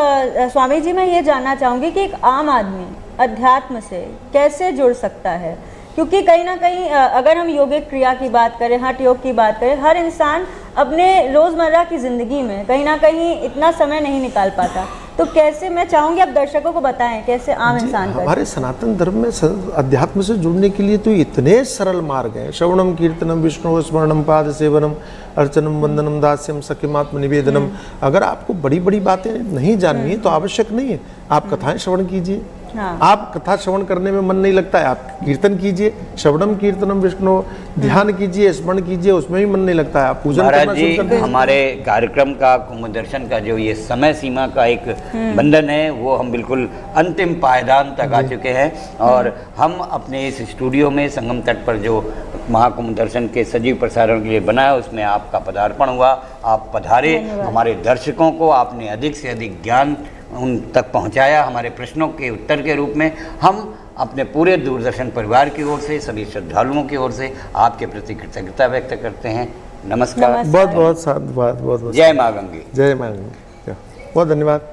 स्वामी जी, मैं ये जानना चाहूँगी कि एक आम आदमी अध्यात्म से कैसे जुड़ सकता है? क्योंकि कहीं ना कहीं अगर हम योगिक क्रिया की बात करें, हठ योग की बात करें, हर इंसान अपने रोज़मर्रा की ज़िंदगी में कहीं ना कहीं इतना समय नहीं निकाल पाता। तो कैसे, मैं चाहूँगी आप दर्शकों को बताएं कैसे आम इंसान हमारे सनातन धर्म में अध्यात्म से जुड़ने के लिए तो इतने सरल मार्ग हैं। श्रवणम कीर्तनम विष्णु स्मरणम पाद सेवनम अर्चनम वंदनम दास्यम सख्यमात्म निवेदनम। अगर आपको बड़ी बड़ी बातें नहीं जाननी है तो आवश्यक नहीं है, आप कथाएं श्रवण कीजिए। हाँ। आप कथा श्रवण करने में मन नहीं लगता है, आप कीर्तन कीजिए, श्रवणम कीर्तनम विष्णु, ध्यान कीजिए, स्मरण कीजिए, उसमें भी मन नहीं लगता है, आप पूजन करना शुरू कर दें। हमारे कार्यक्रम का, कुंभ दर्शन का जो ये समय सीमा का एक बंधन है, वो हम बिल्कुल अंतिम पायदान तक आ चुके हैं और हम अपने इस स्टूडियो में संगम तट पर जो महाकुंभ दर्शन के सजीव प्रसारण के लिए बना है, उसमें आपका पदार्पण हुआ। आप पधारे, हमारे दर्शकों को आपने अधिक से अधिक ज्ञान उन तक पहुंचाया, हमारे प्रश्नों के उत्तर के रूप में। हम अपने पूरे दूरदर्शन परिवार की ओर से, सभी श्रद्धालुओं की ओर से आपके प्रति कृतज्ञता व्यक्त करते हैं। नमस्कार। बहुत बहुत साधुवाद। बहुत बहुत जय माँ गंगे। जय माँ गंगे। बहुत धन्यवाद।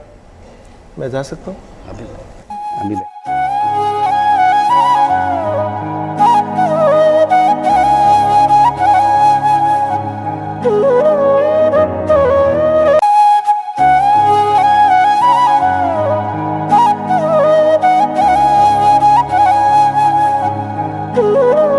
मैं जा सकता हूँ अभी है।